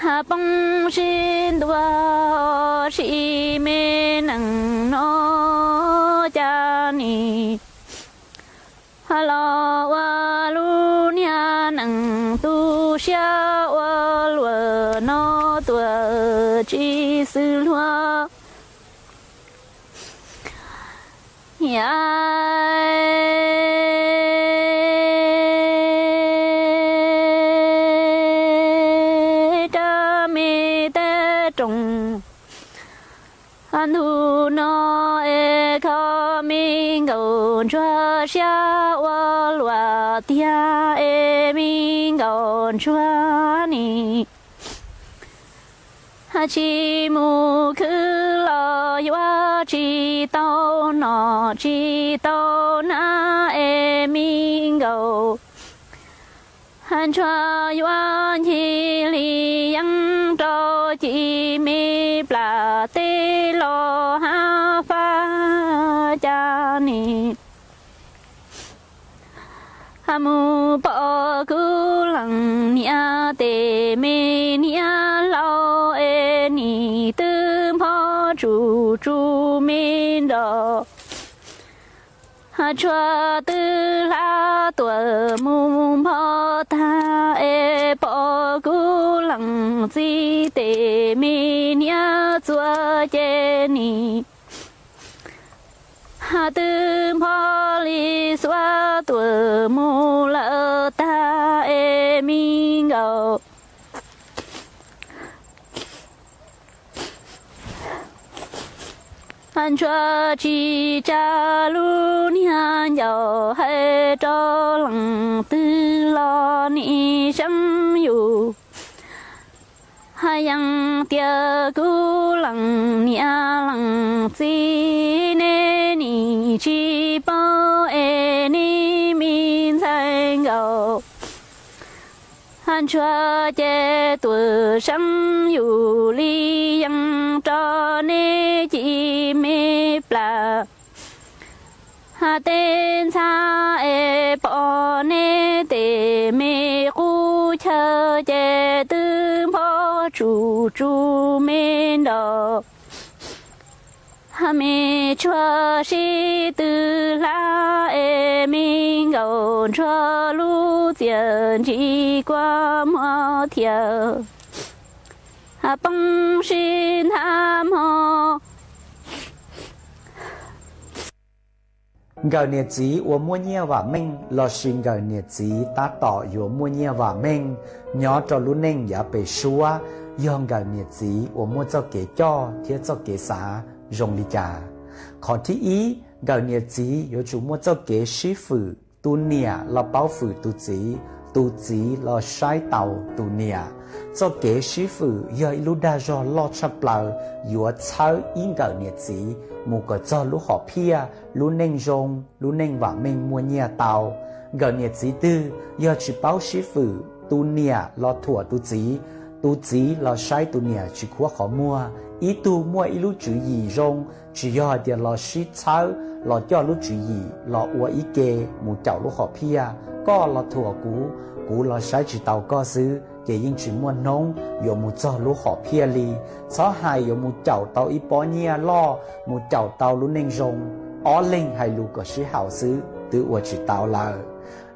hà bông xin đua sĩ mê nắng nó cha ni hà lo wa lu nia nắng tu xia wa lua nó tua chi sư lua an thu no e kho mi ngôn chua xia wa lua tia e mi ngôn chua ni ha chi mu khứ lo yo chi tao no chi tao na e mi ngôn han chua yo chi li yang trâu chi mi pla tê lo ha pha cha ni ha mu po cu lăng nia te me nia lo e ni tư po chu chu min do ha chua tư la tua mu po ta e po cu lăng si te me nia chua che ni ha tư po li xóa tuổi mù lỡ ta e mi ngầu anh cho chi cha lu nian giàu hay cho lăng tư lo ni sắm yu hai yang tia cu lăng nia lăng chi ne ni chi bao e ni min sang gạo anh cho che tuổi sắm yu li yang cho ne chi me pla ha tên sa e bỏ ne te me cu chờ che tư po chu chu men đỏ ha me cho si tư la e mình gầu cho lu tiền chỉ qua mò thiệt ha bông xin ham ho gạo nhiệt chí của mua nhia và mình lo xin gạo nhiệt chí ta tỏ của mua nhia và mình nhỏ cho lúc nên giả bề xua dòng gạo nhiệt chí của mua cho kế cho thiết cho kế xã rong đi trả khó thi ý gạo nhiệt chí của chúng mua cho kế sĩ phử tu nia lo bao phử tu chí lo sai tàu tu nia cho kế sĩ phử giờ lúc đa do lo chập lờ của cháu in gạo nhiệt chí một cái cho lúc họ pia lúc nên rong lúc nên và mình mua nhà tàu gạo nhiệt chí tư giờ chỉ bao sĩ phử tu nia lo thua tu chí lo sai tu nia chỉ qua khó mua ý tu mua ý lúc chữ gì rong chỉ do để lo sĩ cháu lo cho lúc chữ gì lo uo ý kê một chậu lúc họ pia có lo thua cú lo sai chỉ tàu có xứ kể những chuyện mua nông有một cho lúc họ pia li số hai有một chậu tàu ít bỏ nhia lo một chậu tàu lúc nên rong ó linh hay lúc có sĩ hảo xứ tự uo chỉ tàu là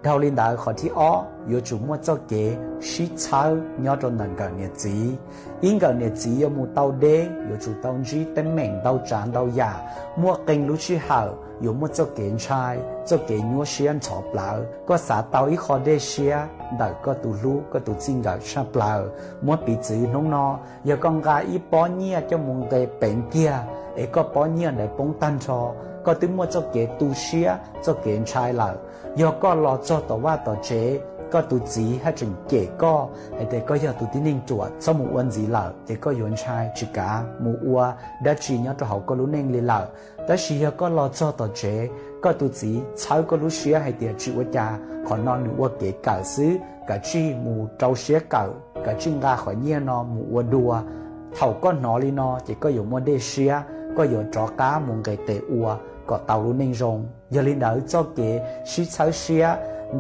đầu linh đạo họ thi ó有chủ mua cho kế sĩ cháu nhớ cho nền gạo nhiệt chí in gạo nhiệt chí有một tàu đế有chủ tàu chí tên mình tàu tràn tàu giả mua kênh lúc sĩ hảo有么做检查，做检验实验错不了，个啥到一khó để xia，但个都路个都真个差不了，么鼻子弄喏，要讲个一包年就蒙个病dia，一个包年来帮单错，个对么做检都xia，做检查了，要个老做到话到这。ก็ตุจีให้จนเก๋ก็ไอแต่ก็อยากตุที่นิ่งจวดสมุวันจีเหล่าแต่ก็ยนชายจิกามูอัวดัชชีเนี่ยตัวเขาก็รู้เน่งเลยเหล่าแต่ชีก็รอเจ้าต่อเจก็ตุจีเช้าก็รู้เสียให้เดียจิวจาขอนอนหนูว่าเก๋เก่าซื้อกับจีมูเจ้าเสียเก่ากับจิงกาขอเนี่ยนอมูอัวดัวเท่าก็นอลีนอแต่ก็อยู่มัวเดเสียก็อยู่จอกามุงไก่เตอัวก็เต่ารู้เน่งรงอย่าลินดาเจ้าเก๋ชีเช้าเสีย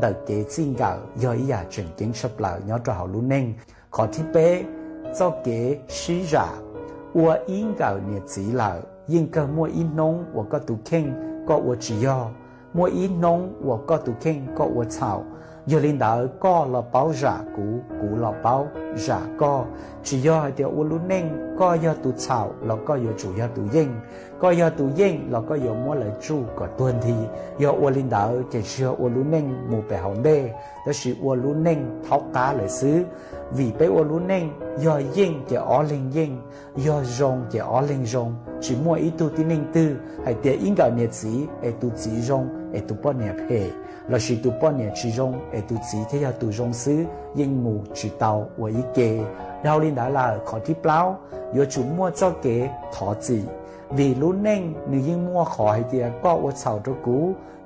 đời kế xin gạo do ý giả chuyển kiến sắp lại nhớ cho họ luôn nên khó thi bế do kế sĩ giả ua in gạo nhiệt chí lại nhưng cơ mua in nông của có tù kênh có ua chỉ do mua in nông của có tù kênh có ua chảo giờ linh đạo có là báo giả cũ là báo giả có chỉ do điều ua luôn nên có do tù chảo là có do chủ do tù yên có do tù yên là có do mua lại chủ có tuần thì do ua linh đạo chỉ cho ua luôn nên mù bè hỏng bê đó là ua luôn nên tháo cá lại xứ vì bé ua luôn nên do yên chỉ ó linh yên do rong chỉ ó linh rong chỉ mua ít tu tin nên tư hay tiền in gạo nhiệt chí ai tu chỉ rong ai tu bao nhiêu phê là chỉ tu bao nhiêu chỉ rong ai tu chỉ thế là tu rong xứ yên mù chỉ tàu và ý kê đào linh đã là khó tiếp lao do chúng mua cho kế thọ chỉ vì luôn nên nếu yên mua khó hay tiền có ô chảo cho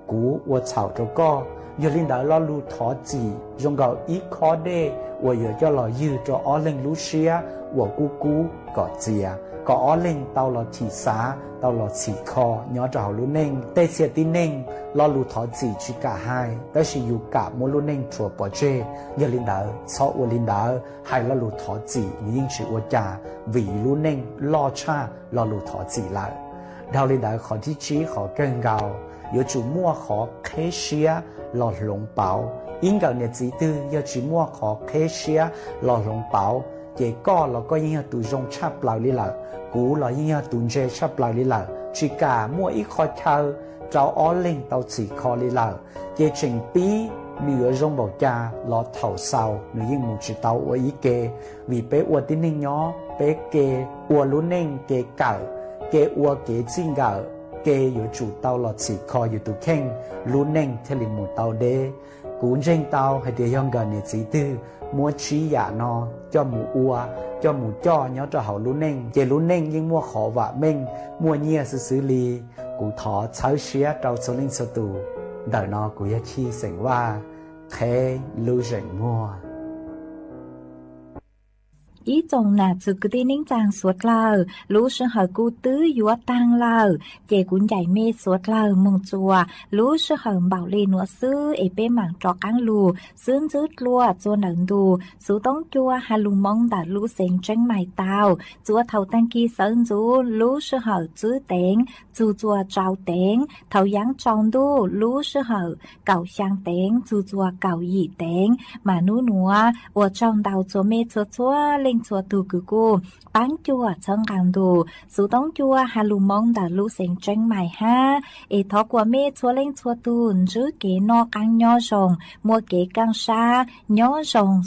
cú ô chảo cho co do linh đã lo lu thọ chỉ rong gạo ít khó đê và giờ cho lò dư cho ó linh lú xia và cú có chia có ó linh tao là chỉ xá tao là chỉ kho nhớ cho họ luôn nên tê xe tin nên lo lu thọ chỉ chỉ cả hai đó là dù cả một luôn nên chùa bỏ chê giờ linh đã sau của linh đã hay lo lu thọ chỉ nhưng chỉ của cha vì luôn nên lo cha lo lu thọ chỉ lại đào linh đã khó thi trí khó cân gạo giờ chủ mua khó khế xia lo lồng bảo in gạo nhiệt chỉ tư giờ chủ mua khó khế xia lo lồng bảo chỉ có là có những tụ rong chắp lại đi là cũ là những tụ dê chắp lại đi là chỉ cả mua ít khó thao trao ó linh tàu chỉ khó lý lào kê trình bí nửa rong bảo cha lọt thảo sao nửa yên một chỉ tàu ở ý kê vì bé ua tín ninh nhỏ bé kê ua lú ninh kê cảo kê ua kê chinh gạo kê yếu chủ tàu lọt chỉ khó yếu tù khen lú ninh theo liền một tàu đê cún rinh tàu hay để yong gần nè chỉ tư mua trí giả nó cho mù ua cho mù cho nhớ cho hậu lú ninh kê lú ninh nhưng mua khó vạ minh mua nhia xử lý cụ thọ cháu xía trâu số linh số tù đời nó cụ ya chi sảnh hoa thế lưu rảnh mua ý chồng nà chữ cứ đi nính chàng suốt lờ lũ sư hở cu tứ yúa tăng lờ chè cuốn dạy mê suốt lờ mông chùa lũ sư hở bảo lì nụa sư ế bê mảng trọ cáng lù sướng dứt lùa chua nở đù sú tông chua hà lù mong đã lũ xanh tranh mày tàu chua thầu tăng kỳ sơn dũ lũ sư hở chữ tên chua trao tên thầu giáng tròn đu lũ sư hở cào sang tên chua cào dị tên mà nú nụa ua trong đào chua mê chua lên chùa tu cử cô bán chùa chân càng đồ số tông chùa hà lù mong đã lù xanh tranh mày ha ê thọ của mê chùa lên chùa tu giữ kế no càng nhỏ rồng mua kế càng xa nhỏ rồng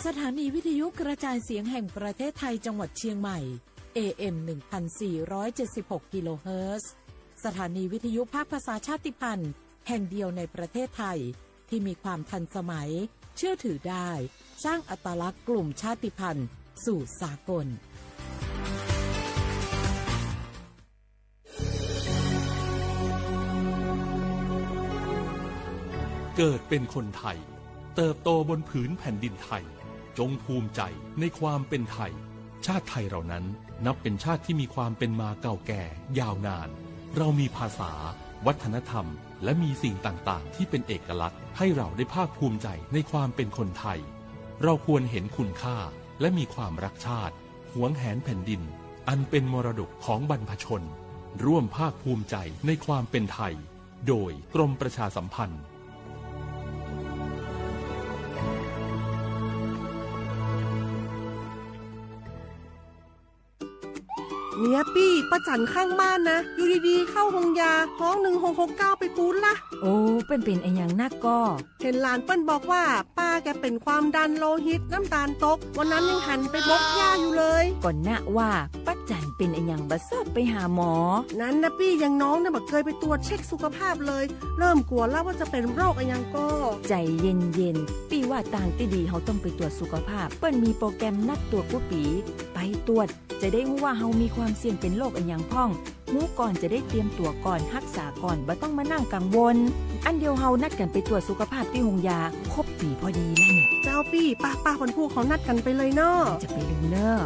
สถานีวิทยุกระจายเสียงแห่งประเทศไทยจังหวัดเชียงใหม่ AM 1476 กิโลเฮิรตซ์สถานีวิทยุภาคภาษาชาติพันธุ์แห่งเดียวในประเทศไทยที่มีความทันสมัยเชื่อถือได้สร้างอัตลักษณ์กลุ่มชาติพันธุ์สู่สากลเกิดเป็นคนไทยเติบโตบนผืนแผ่นดินไทยจงภูมิใจในความเป็นไทยชาติไทยเรานั้นนับเป็นชาติที่มีความเป็นมาเก่าแก่ยาวนานเรามีภาษาวัฒนธรรมและมีสิ่งต่างๆที่เป็นเอกลักษณ์ให้เราได้ภาคภูมิใจในความเป็นคนไทยเราควรเห็นคุณค่าและมีความรักชาติหวงแหนแผ่นดินอันเป็นมรดกของบรรพชนร่วมภาคภูมิใจในความเป็นไทยโดยกรมประชาสัมพันธ์เนี่ยปี้ป้าจันข้างบ้านนะอยู่ดีๆเข้าห้องยาห้อง1669ไปปูนละโอ้เป็นไอ้อย่างนักก็เห็นหลานเปิ้นบอกว่าป้าแกเป็นความดันโลหิตน้ำตาลตกวันนั้นยังหันไปบกยาอยู่เลยก่อนหน้าว่าป้าจันเป็นไอ้อย่างบ่ซอดไปหาหมอนั้นนะปี้ยังน้องเนี่ยบ่เคยไปตรวจเช็คสุขภาพเลยเริ่มกลัวแล้วว่าจะเป็นโรคอะไรยังก็ใจเย็นๆปี้ว่าต่างที่ดีเฮาต้องไปตรวจสุขภาพเปิ้นมีโปรแกรมนัดตรวจผู้ปีไปตรวจจะได้รู้ว่าเฮามีความเสี่ยงเป็นโรคอันหยังพ่องรู้ก่อนจะได้เตรียมตัวก่อนรักษาก่อนบ่ต้องมานั่งกังวลอันเดียวเฮานัดกันไปตรวจสุขภาพที่โรงยาครบปีพอดีแล้วเนี่ยเจ้าปี้ป้าคนผู้เขานัดกันไปเลยเนาะจะไปลืมเนาะ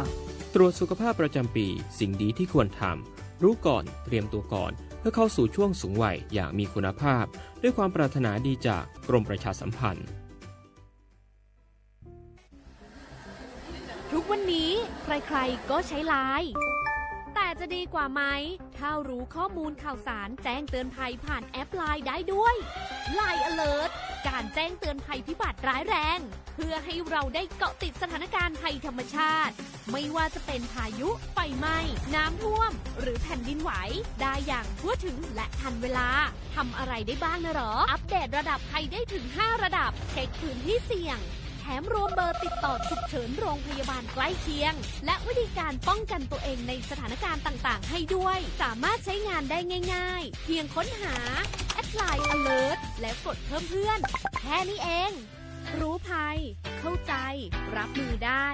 ตรวจสุขภาพประจำปีสิ่งดีที่ควรทำรู้ก่อนเตรียมตัวก่อนเพื่อเข้าสู่ช่วงสูงวัยอย่างมีคุณภาพด้วยความปรารถนาดีจากกรมประชาสัมพันธ์ทุกวันนี้ใครๆก็ใช้ไลน์แต่จะดีกว่าไหมถ้ารู้ข้อมูลข่าวสารแจ้งเตือนภัยผ่านแอปไลน์ได้ด้วย Line Alert การแจ้งเตือนภัยพิบัติร้ายแรงเพื่อให้เราได้เกาะติดสถานการณ์ภัยธรรมชาติไม่ว่าจะเป็นพายุไฟไหม้น้ำท่วมหรือแผ่นดินไหวได้อย่างทั่วถึงและทันเวลาทำอะไรได้บ้างนะหรออัปเดตระดับภัยได้ถึง5ระดับเช็คพื้นที่เสี่ยงแถมรวมเบอร์ติดต่อฉุกเฉินโรงพยาบาลใกล้เคียงและวิธีการป้องกันตัวเองในสถานการณ์ต่างๆให้ด้วยสามารถใช้งานได้ง่ายๆเพียงค้นหา Line Alert แล้วกดเพิ่มเพื่อนแค่นี้เองรู้ภัยเข้าใจรับมือได้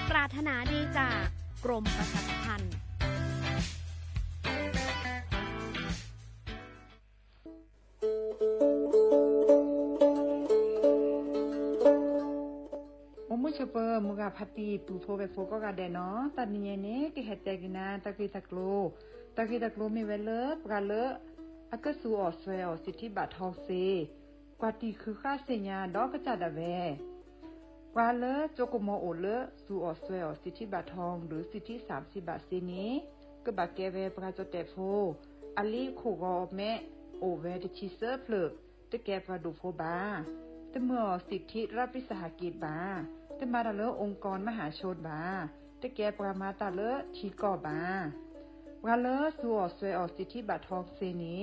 ปรารถนาดีจากกรมประชาสัมพันธ์มุชเปอร์มุกาพัตีปูโฟเวโฟก็กาเดเนาะตอนนี้เนี่ยกิเฮตเตกินาตะกิตะกโลมีเวลปกาเลอะกสูออสเวลสิทธิบัตรทองเซกว่าตีคือค่าเสียดอกกระจัดะเวกว่าเลโจโกโมโอเลสูออสเวลสิทธิบัตรทองหรือสิทธิ30บาทเซนี้ก็บาเกเวปกาจเตโฟอลีโคกอแมโอเวดิชิเซอร์เพลตะแกปราดูโฟบาแต่เมื่อสิทธิรัฐวิสาหกิจบาแต่มาตาเลองค์กรมหาชนบาแต่แกปรามาตาเลทีก่อบาวาเลสัวสวยออกสิทธิบัตรทองเซนี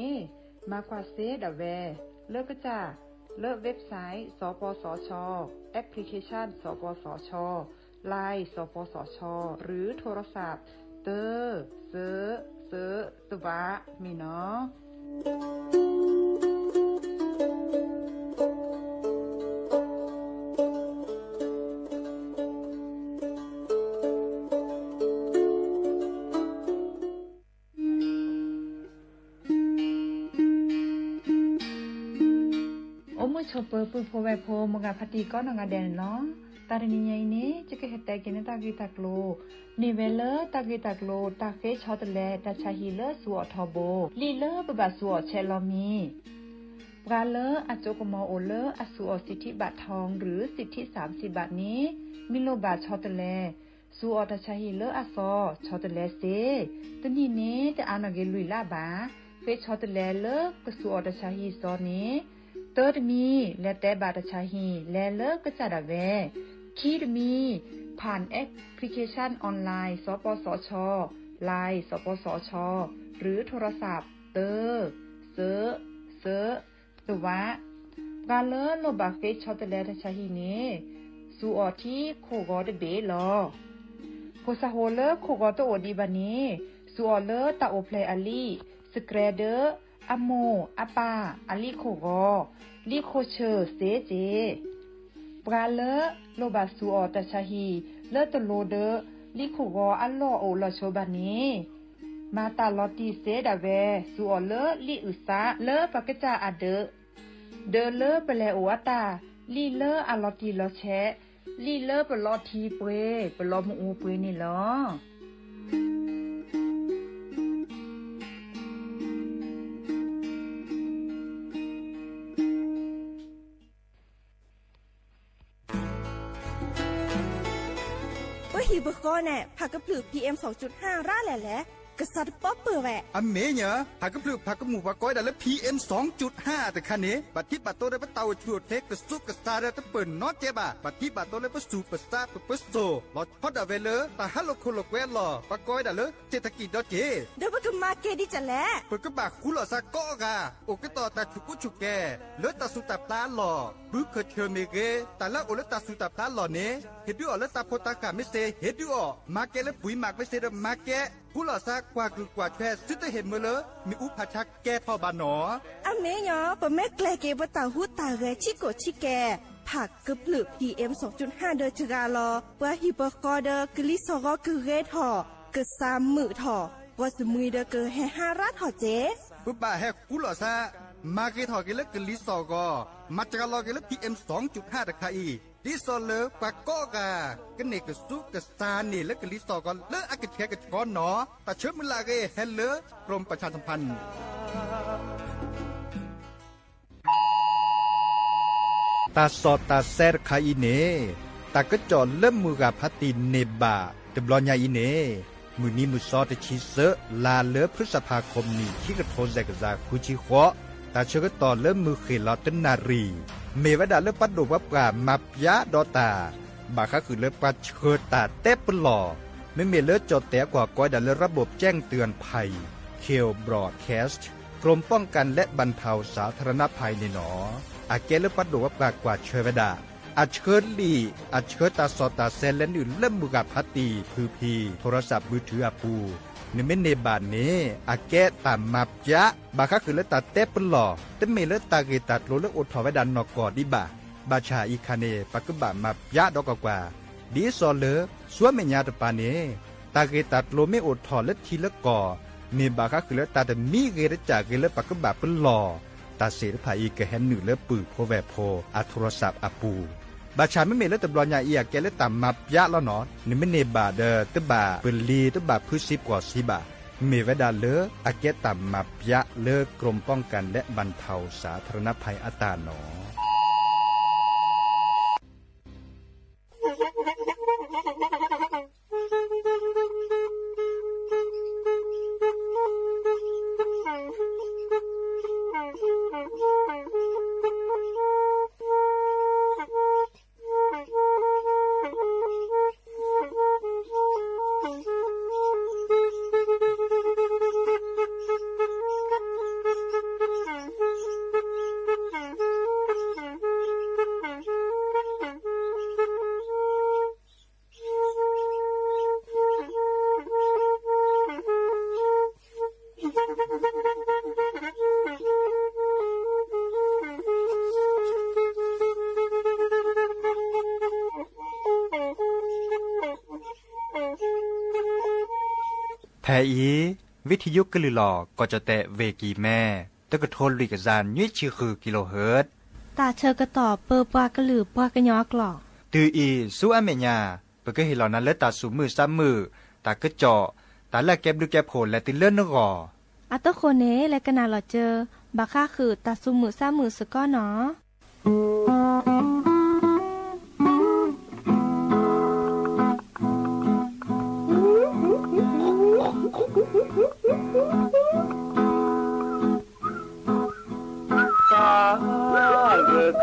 มากว่าเซดาเวเลิกก็จะเลิกเว็บไซต์สปสช.แอปพลิเคชันสปสช.ไลน์สปสช.หรือโทรศัพท์เตอเซตวะมีเนาะชอปเปอร์ปูโพเวโพมงาพัตีก็นงาเดนเนาะตาเรนียนี้จะเกเฮตกินตากิตากโลนิเวลตากิตากโลตาเฟชอตเลตาชาฮิเลสัวทอโบลีเลบบาสัวเชลอมีปราเลอโจกมอโอเลอสัวสิทธิบัตรทองหรือสิทธิ30บาทนี้มิโลบาชอตเลสัวตาชาฮิเลอซอชอตเลเซตนีนี้จะอานาเกลุยลาบาเฟชอตเลเลกสัวตาชาฮิซอนี้เติร์ดมีและแต่บาตชาฮีและเลิกก็จะดาเวคีดมีผ่านแอปพลิเคชันออนไลน์สปสช.ไลน์สปสช.หรือโทรศัพท์เตอร์เซอตัวการเลโลบาเฟชชอตเลตชาฮีนี้ส สูออที่โคกอเดเบลอโพซาโฮเลโคกอโตโอดีบานีสูออเลตาโอเพลอลีสเกรเดอะโมอะปาอลีโคกอลีโคเชเซเจปราเลโลบาสูออตาชาฮีเลตโลเดลีโคกออัลลอโอลอโชบานีมาตาลอตีเซดาเวสูออเลลีอุซาเลปากจาอะเดเลเปเลโออาตาลีเลอะลอตีลอแชลีเลเปลอทีเปเปลอมอูเปนี่ลอฮีบก็แน่ผักกระพือ PM 2.5 ร่าแหละกษัตริย์ป๊อปเปื่อแหวะอเมเนี่ยผักกระพือผักกระหมูผักก้อยได้แล้ว PM 2.5 แต่คันนี้บัดที่บัดโตได้ปะเตาชวดเทกกระซุกกระซาได้ตะเปิ่นนอเจ็บบัดที่บัดโตได้ปะสูปะซาปะปะโซลอดพอดาเวเลแต่ฮัลโลโคโลแวลอผักก้อยได้เลยเศรษฐกิจดอเจเดี๋ยวก็มาเกดิจะแลเปิดกระบะคุลอซาโกกาโอก็ต่อตาชุกุชุแกเลตาสุตาปลาหล่อบึกเคเชเมเกแต่ละโอเลตาสุตาปลาหล่อเนเฮ็ดดูออเลตาโพตากาไม่เซเฮ็ดดูออมาแกและปุ๋ยหมักไม่เซดมาแกผู้หล่อซากกว่าคือกว่าแค่ซึตเห็นเมื่อเลยมีอุปชักแกทอบานหนออเมยอปะแม่แกลเกบตาหูตาเรชิโกชิแกผักกึบหลือ PM 2.5 เดอจกาลอเปฮิบกอเดอกลิซอกคือเรทอกึ3มือทอว่าสมือเดอกแห่5รัดทอเจปุ๊บบ่าแฮผู้หล่อซามาเกทอเกลกลิซอกอมาจกาลอเกล PM 2.5 ตะคาอีดิโซเลปากก็กากเนกสุกสานีและกลิสอกอนเลออกระเทกก้อนหนอแต่เชื่อมือลาเกเฮลเลกรมประชาสัมพันธ์ตาสอดตาแซรคาอิเนตากระจอนเริ่มมือกับพัตินเนบาเดบลอนยาอิเนมือนี้มือซอดชิเซลาเลพฤษภาคมนี้ที่กระโทนแจกจากคุชิโคตาเชื่อก็ต่อเริ่มมือเขลอตนารีเมวดาเลือปัดดูวับกามาปยาดอตาบาคะคือเลือปัดเชิดตาเตปหล่อไม่เมเลือจดแต่กว่าก้อยดาเลือระบบแจ้งเตือนภัยเคลบรอดแคสต์กรมป้องกันและบรรเทาสาธารณภัยในหนออาเกเลือปัดดูวับกากว่าเชวดาอาเชิดลีอาเชิดตาสอตาเซนและอื่นเริ่มมือกับพัตตีพือพีโทรศัพท์มือถืออาปูในเมเนบานเนอาแกตามมาปยะบาคะคือเลตาเตปหล่อแต่เมเลตาเกตัดโลเลอดถอไว้ดันนอกอดิบาบาชาอีคาเนปักบะมาปยะดอกกว่าดีซอเลสัวเมญาตปาเนตาเกตัดโลเมอดถอเลทีละกอเมบาคะคือเลตาแต่มีเกรจากเกเลปักบะเปหล่อตาเสรภาอีกแฮนหนึ่งเลปือโพแวโพอาโทรศัพท์อาปูบาชาไม่เมเลตบลอนยาเอียแกเลตามมาปยะแล้วเนาะนี่ไม่เนบาเดตบาเปลีตบาพืช10กว่า10บาเมวดาเลออาเกตามมาปยะเลอกรมป้องกันและบรรเทาสาธารณภัยอาตาหนอแพอีวิทยุกลือหลอก็จะแตะเวกีแม่ตะกะโทนลิกซานยี่ชื่อคือกิโลเฮิรตซ์ตาเชอกระต่อเปอปากระหลือปากระยอกหลอกตืออีสู้อเมญาเปก็เห็นเหล่านั้นและตาสูมือซ้ำมือตากระเจาะตาแลกแก็บดูแก็บโผล่และติเลื่อนนกออัตโคเนและกนาหลอเจอบาค่าคือตาสูมือซ้ำมือสก้อเนาะ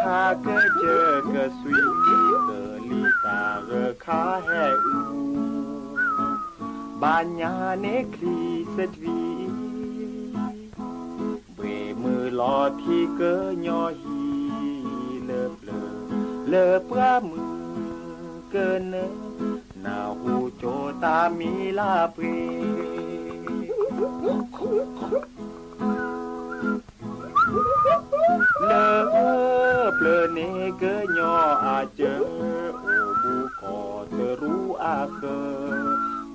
คาเกเจอกะสุยเกลิตาเรคาแฮอูบานญาเนคลีสตวีเบมือลอที่เกยอฮีเลเปลอเปรามือ กินนาหูโจตามีลาเปเลอเปลเนเกยออาเจอโอบูขอเธอรู้อาเกอ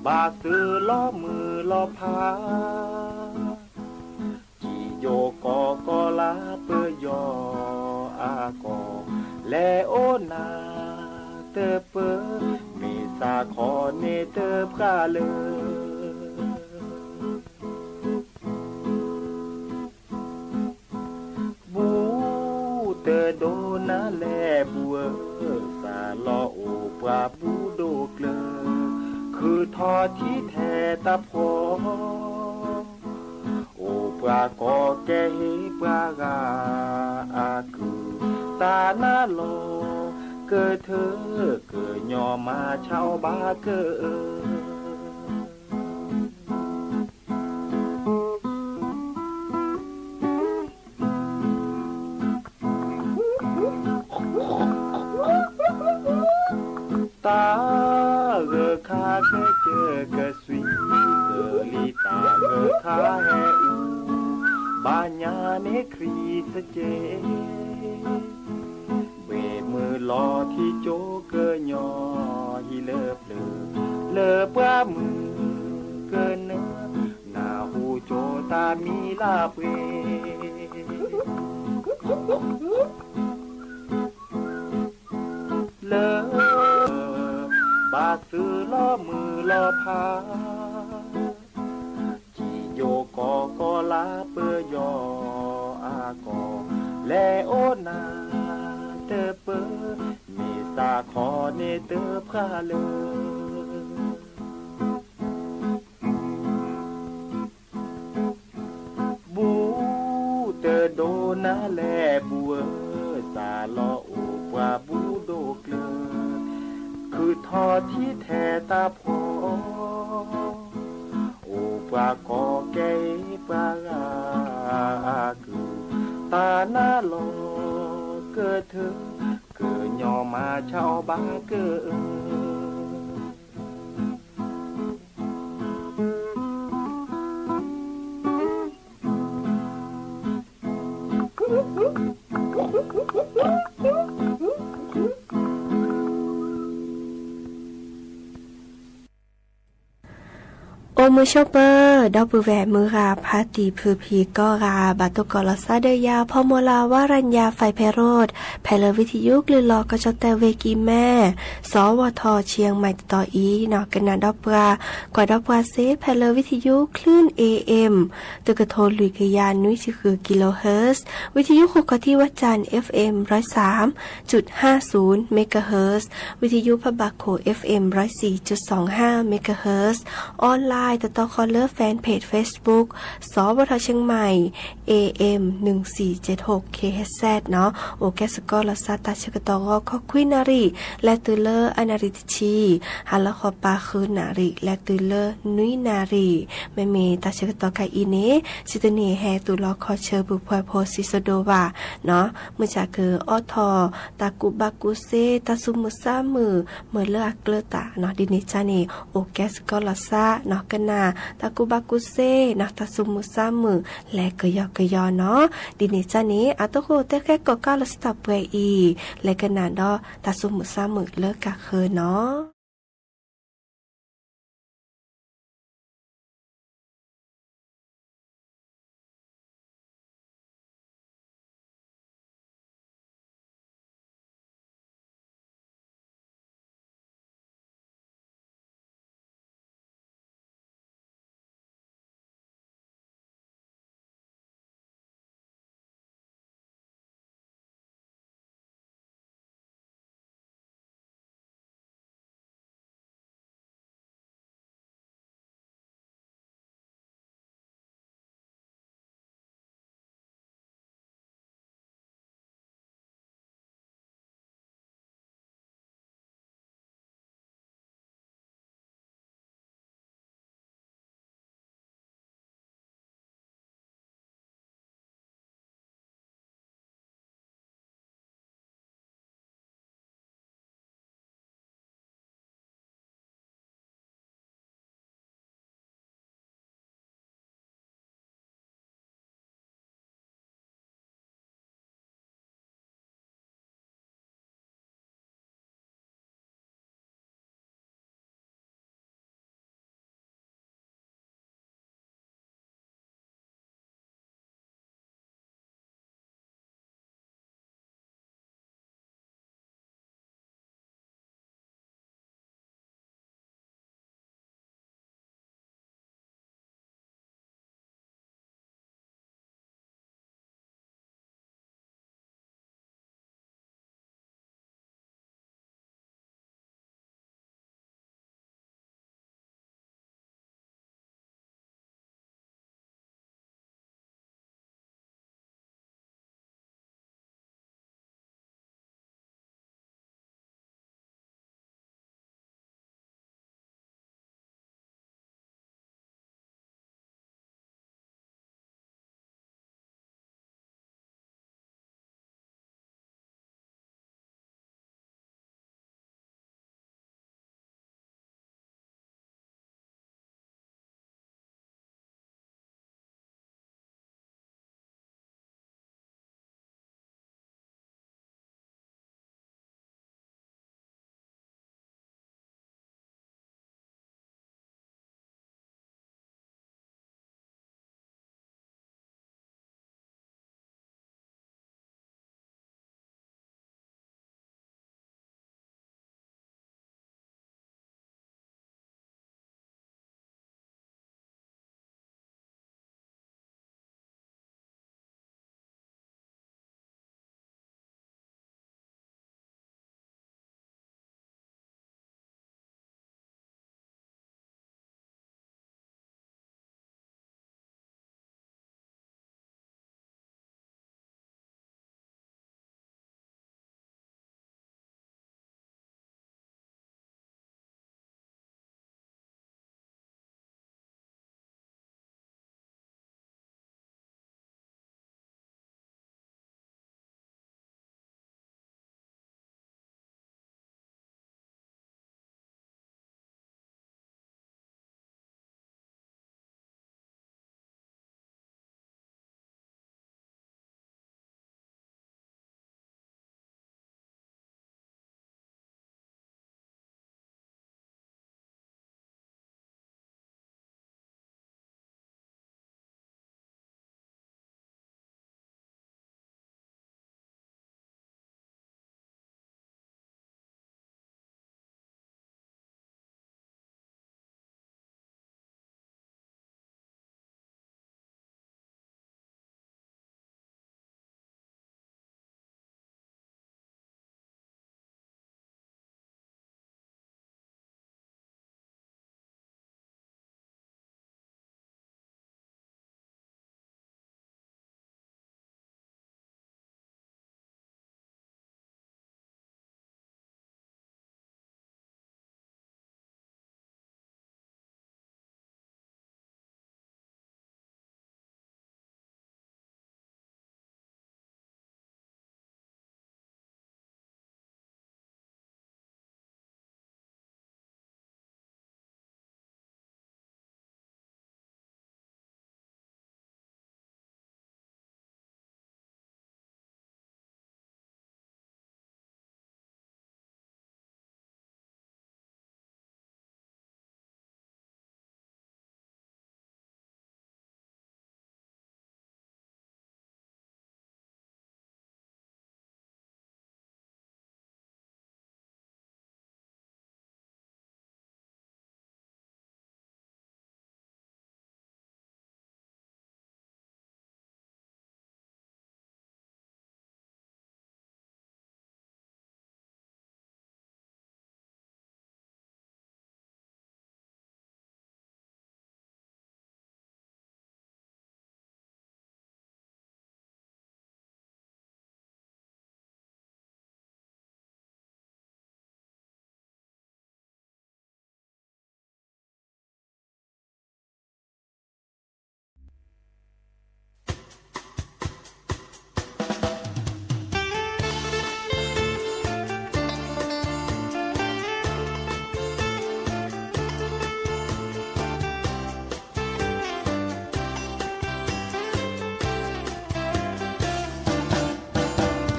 บาซื้อล้อมือล้อพาจีโยกอกอลาเปยออากอและโอนาเตเปมีสาขอเนเตพระเลบูเตโดนาแลบัวสาลอโอปราบูโดเกลคือทอที่แทตะพอโอปรากอแกเฮปรากาอาคือตาหน้าโลเกิดเธอเกิดยอมาเช่าบาเกิดตาเกคาเกเจเกสวีเกลีตาเกคาแฮอูบาญาเนครีสเจเบมือลอที่โจเกยอฮิเลบเลอปรามือเกินเนื้อนาหูโจตามีลาเปเลอบาซื้อล้อมือล้อพาจีโยกอกอลาเปยออากอและโอนาเตเปมีสาขอเนเตพระเลบูเตโดนาแลบัวสาลอโอปราบูโดเกลคือทอที่แทตาพอโอปรากอแกปรากาคือตาหน้าโลเกิดเธอเกิดยอมาเช่าบาเกิโอมือชอปเปอร์ดอกบือแหวมือราพาตีพือพีก็ราบาตุกอลซาเดยาพอโมลาวารัญญาไฟไพโรดแพลวิทยุกลือลอกระจแต่เวกีแม่สวทเชียงใหม่ต่ออีนอกกันนาดอกปรากว่าดอกปราเซแพลวิทยุคลื่น AM ตึกกระโทลุยกยานนุ้ยคือกิโลเฮิรตซ์วิทยุหกที่วัดจันทร์ FM 103.50 เมกะเฮิรตซ์วิทยุพบาโค FM 104.25 เมกะเฮิรตซ์ออนไลน์ต่อคอลเลอร์แฟนเพจ Facebook สวทเชียงใหม่ AM 1476 KHZ เนาะโอแกสกอลซาตาชกตอขอคุยนารีและตุเลอร์อนาริตชีฮัลละขอปาคืนนารีและตุเลอร์นุยนารีแม่เมตาชกตอไกอีเนชิตเนแฮตุลอคอเชอบุพโพซิโซโดวาเนาะเมื่อจากคือออทอตากุบากุเซตาซุมุซามือเมื่อเลออักเลตาเนาะดินิจานีโอแกสกอลซาเนาะกันนาตากุบากุเซนักตาซุมุซามือและกยอเนาะดินิจานีอาตโคเตแค่ก็ก้าวลสตับเวอีและกันนาดอตาซุมุซามือเลิกกะเคอเนาะ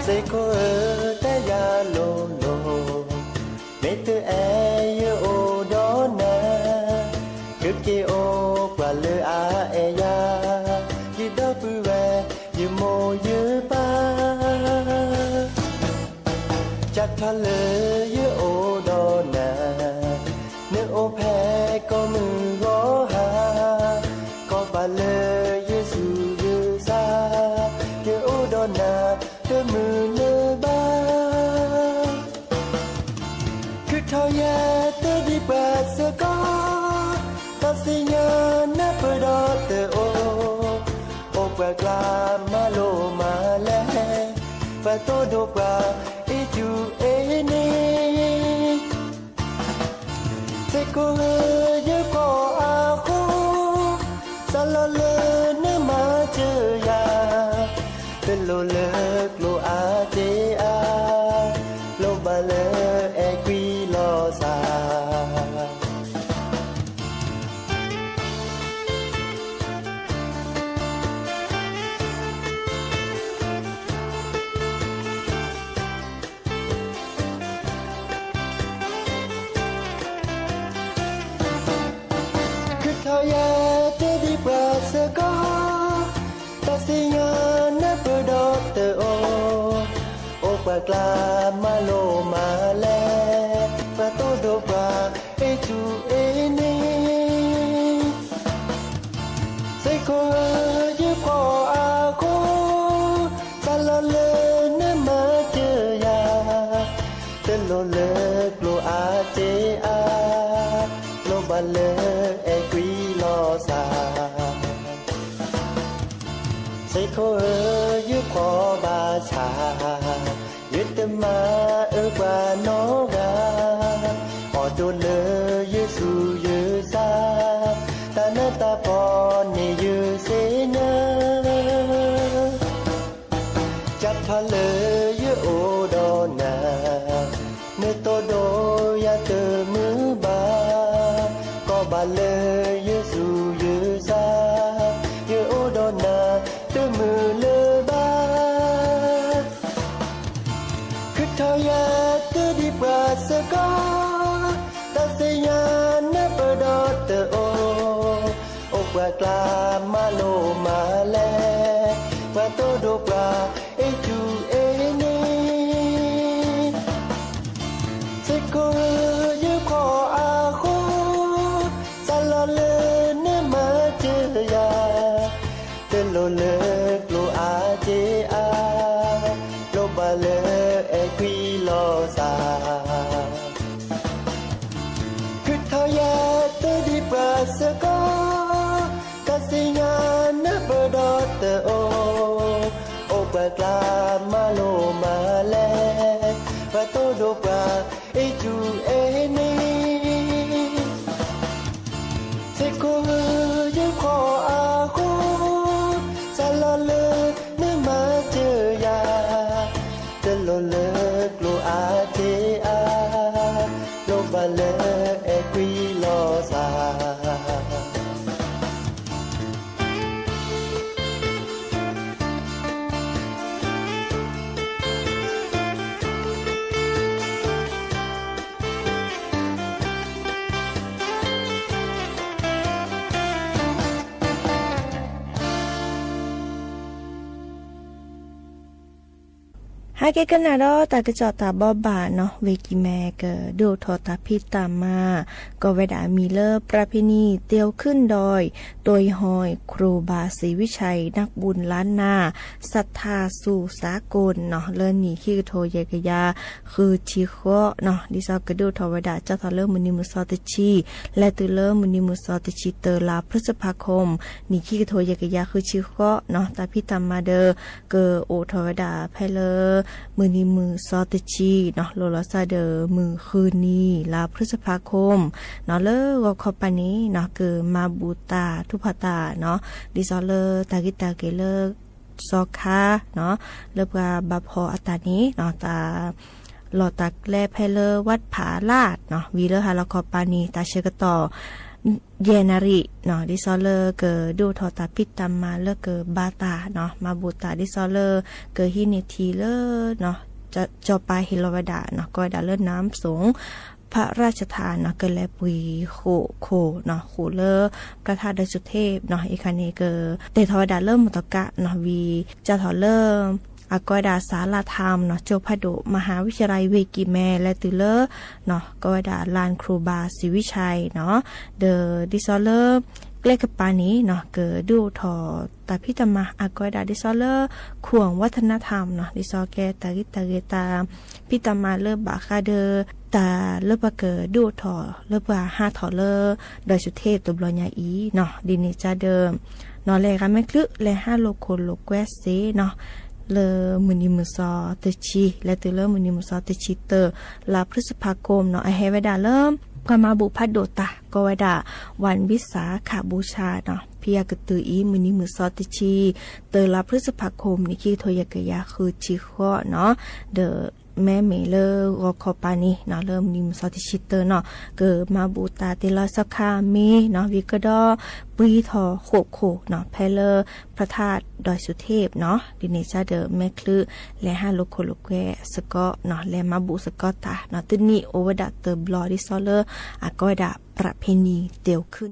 Say ko ta ya lo lo me te ai o do na ke ke o kwa le a e ya ki do pu we you mo you ba chat tha le you o do na ne o phe ko mu go ha ko ba le yesu you sa ke o do na te mu le ba cứ thao ya te di ba se ko ta si nya na pu do te o kwa kla ma lo ma le fa to do pa e ju e ni se ko ye ko a ko sa lo le ne ma che ya te lo le lo a te a lo ba le e qui lo sa ya te di ba se ko ta si ya na pu do te o pa kla ma lo ma le pa to do pa e tu e ni se ko ye ko a ko sa lo le ne ma che ya te lo le lo a che a lo ba le e qui lo sa se ko yu ko ba cha yu te ma e kwa no ga o do le yesu yu sa ta na ta po ni yu se na chat tha le yu o do na ne to do ya te mu ba ko ba le yesu yu sa yu o do na te mu le ba cứ thao ya te di ba se ko ta se ya na pa do te o kwa kla ma lo ma le kwa to do pra e ju e ni se ko ye ko a ko sa lo le ne ma che ya te lo le lo a che a lo ba le e qui lo sa cứ thao ya te di ba se ko ta si ya na pa do te o pa kla ma lo ma le pa to do pa e ju e ni se ko ye ko a ko sa lo le ne ma che ya te lo le lo a che a lo ba le e qui lo sa hai cái cân nào đó ta cáiจอตาบ่บาเนาะเวกิแมกดูทอตาพิตามมาก็เวดามีเลอประเพณีเตียวขึ้นดอยโดยหอยครูบาศรีวิชัยนักบุญล้านนาศรัทธาสู่สากลเนาะเลินนี่ขี้โทเยกยาคือชีโคเนาะดิซอกระดูทอเวดาเจ้าทอเลอมุนิมุสอตชีและตุเลอมุนิมุสอตชีเตอลาพฤษภาคมนี่ขี้โทเยกยาคือชีโคเนาะตาพิตามมาเดอเกอโอทอเวดาไพเลอมือนี้มือซอตจีเนาะโลลาซาเดอมือคืนนี้ลาพฤษภาคมเนาะเลอก็ขอปานี้เนาะคือมาบูตาทุพตาเนาะดิซอเลอตากิตาเกเลซอคาเนาะเลบาบาพออัตานี้เนาะตาหลอตักแลแพเลวัดผาลาดเนาะวีเลอฮาลาคอปานีตาเชกต่อ เยนาริเนาะดิซอเลอร์เกอดูทอตาพิตามาเลเกอบาตาเนาะมาบูตาดิซอเลอร์เกอฮินิทีเลเนาะจะจอปาฮิโลวดาเนาะก็ดาเลิศน้ำสงพระราชทานเนาะเกแลปุยโคเนาะโคเลอพระธาตุสุเทพเนาะอีคันนี้เกอเตทวดาเริ่มมุตกะเนาะวีจะทอเริ่มอากอยดาสาลาธรรมเนาะโจพดุมหาวิทยาลัยเวกิแมและตุเลอเนาะกอยดาลานครูบาศรีวิชัยเนาะเดอดิซอเลอร์เกลกปานี้เนาะเกิดดูทอตาพิตมาอากอยดาดิซอเลอร์ข่วงวัฒนธรรมเนาะดิซอแกตากิตาเกตาพิตมาเลบาคาเดอตาเลบเกิดดูทอเลบาห้าทอเลอโดยสุเทพตุบลญาอีเนาะดินิจาเดิมเนาะเลกันไม่คลึและห้าโลโคโลแกสเซเนาะเลมุนิมุซอเตชีและตัวเลมุนิมุซอเตชิเตอร์ลาพฤษภาคมเนาะไอเฮวดาเริ่มพมาบุพัดโดตาก็วดาวันวิสาขาบูชาเนาะพิยากตืออีมุนิมุซอเตชีเตอลาพฤษภาคมนี่คีโทยกยาคือชิโคเนาะเดอแม่เมเลอร์กอปานีเนาะเริ่มนิมซอติชิเตอร์เนาะเกิดมาบูตาเตลาสคาเมเนาะวิกดอปรีทอโคเนาะเพเลอร์พระธาตุดอยสุเทพเนาะดิเนชาเดอแม่คลือและห้าโลโคโลแกสกอเนาะและมาบูสกอตาเนาะตึนี่โอวดาเตอร์บลอดิซอเลอร์อากอยดาประเพณีเตียวขึ้น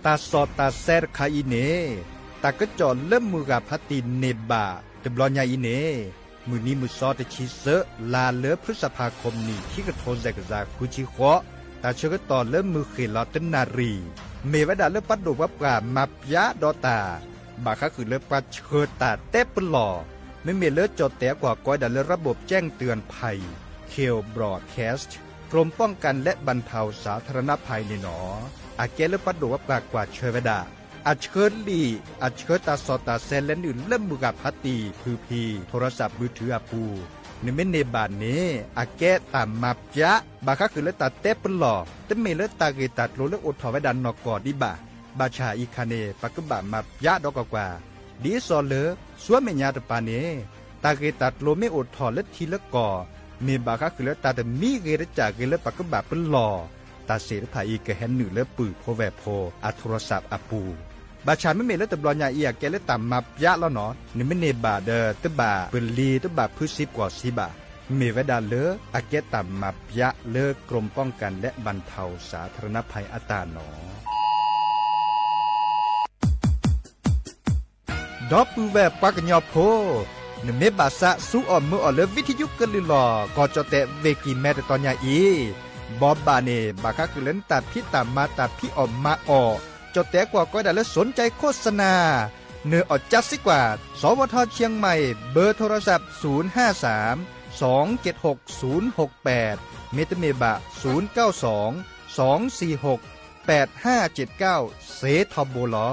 ตาสอดตาแซรคาอิเนตากะจอนเริ่มมือกับพัตินเนบาเดบลอนยาอิเนมือนี้มือซอตชิเซลาเลพฤษภาคมนี้ที่กระโทนแซกซาคุชิเคาะตาเชกตอนเริ่มมือเขลอตนารีเมวดาเริ่มปัดดวับกามาปยะดอตาบาคะคือเริ่มปัดเชิดตาเตปหล่อไม่เมเลิศจอดแต่กว่าก้อยดาเริ่มระบบแจ้งเตือนภัยเคลบรอดแคสต์ กรมป้องกันและบรรเทาสาธารณภัยในหนออาเกลปัดโดวปากกว่าเชวดาอาเชิญลีอาเชิญตาสอตาเซนและอื่นเล่มมือกับพัตตีพือพีโทรศัพท์มือถืออาปูในเมเนบานเนอาแกตามมาปะบาคะคือเลตาเตปหล่อแต่เมเลตาเกตัดโลเลอดถอไว้ดันนอกอดีบาชาอีคาเนปักบะมาปะดอกกว่าดีซอเลสวเมญาตปาเนตาเกตัดโลเมอดถอเลทีละกอเมบาคะคือเลตาแต่มีเกรจากเกเลปักบะเป็นหล่อตาเสรภาอีกแหนหนึ่งเลปือโพแวโพอัโทรศัพท์อาปูบาชาไม่เมเลตบลอนยาเอียแกเลต่ำมาปะแล้วเนาะนี่ไม่เนบาเดตบาเปลีตบาพืช10 กว่า10 บามีเวดาเลอาเกต่ำมาปะเลกรมป้องกันและบรรเทาสาธารณภัยอัตาหนอดอปูแวปักญอโพนเมบาสะสู้ออมมือออเลวิทยุกะลิลอก็จะเตเวกีแมตตอนยาอีบอบบาเนบาคะคือเล่นตัดพี่ตามมาตัดพี่ออมมาออจดแต่กว่าก็ได้และสนใจโฆษณาเนื้ออดจัดสิกว่าสวทเชียงใหม่เบอร์โทรศัพท์053-276-068เมตเมบะ092-246-8579เซทอโบลอ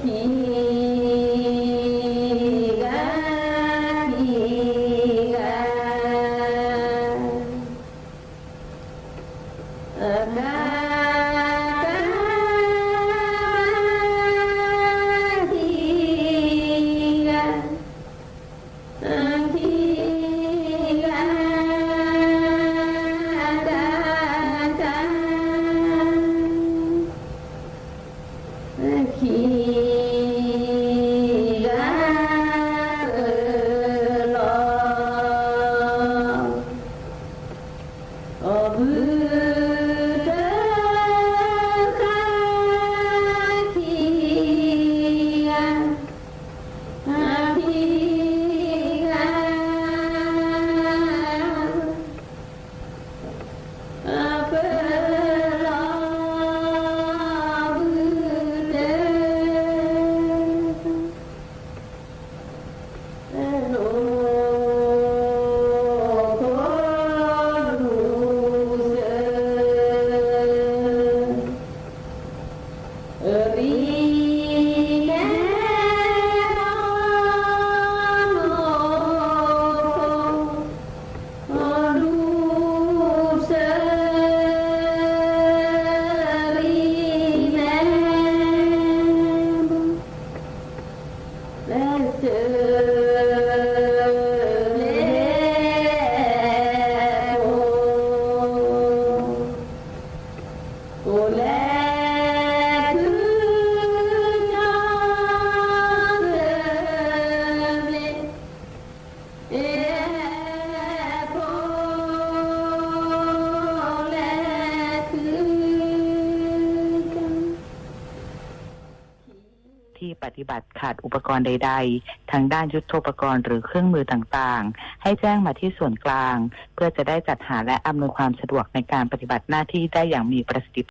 Ki ปฏิบัติขาดอุปกรณ์ใดๆทางด้านยุทโธปกรณ์หรือเครื่องมือต่างๆให้แจ้งมาที่ส่วนกลางเพื่อจะได้จัดหาและอำนวยความสะดวกในการปฏิบัติหน้าที่ได้อย่างมีประสิทธิ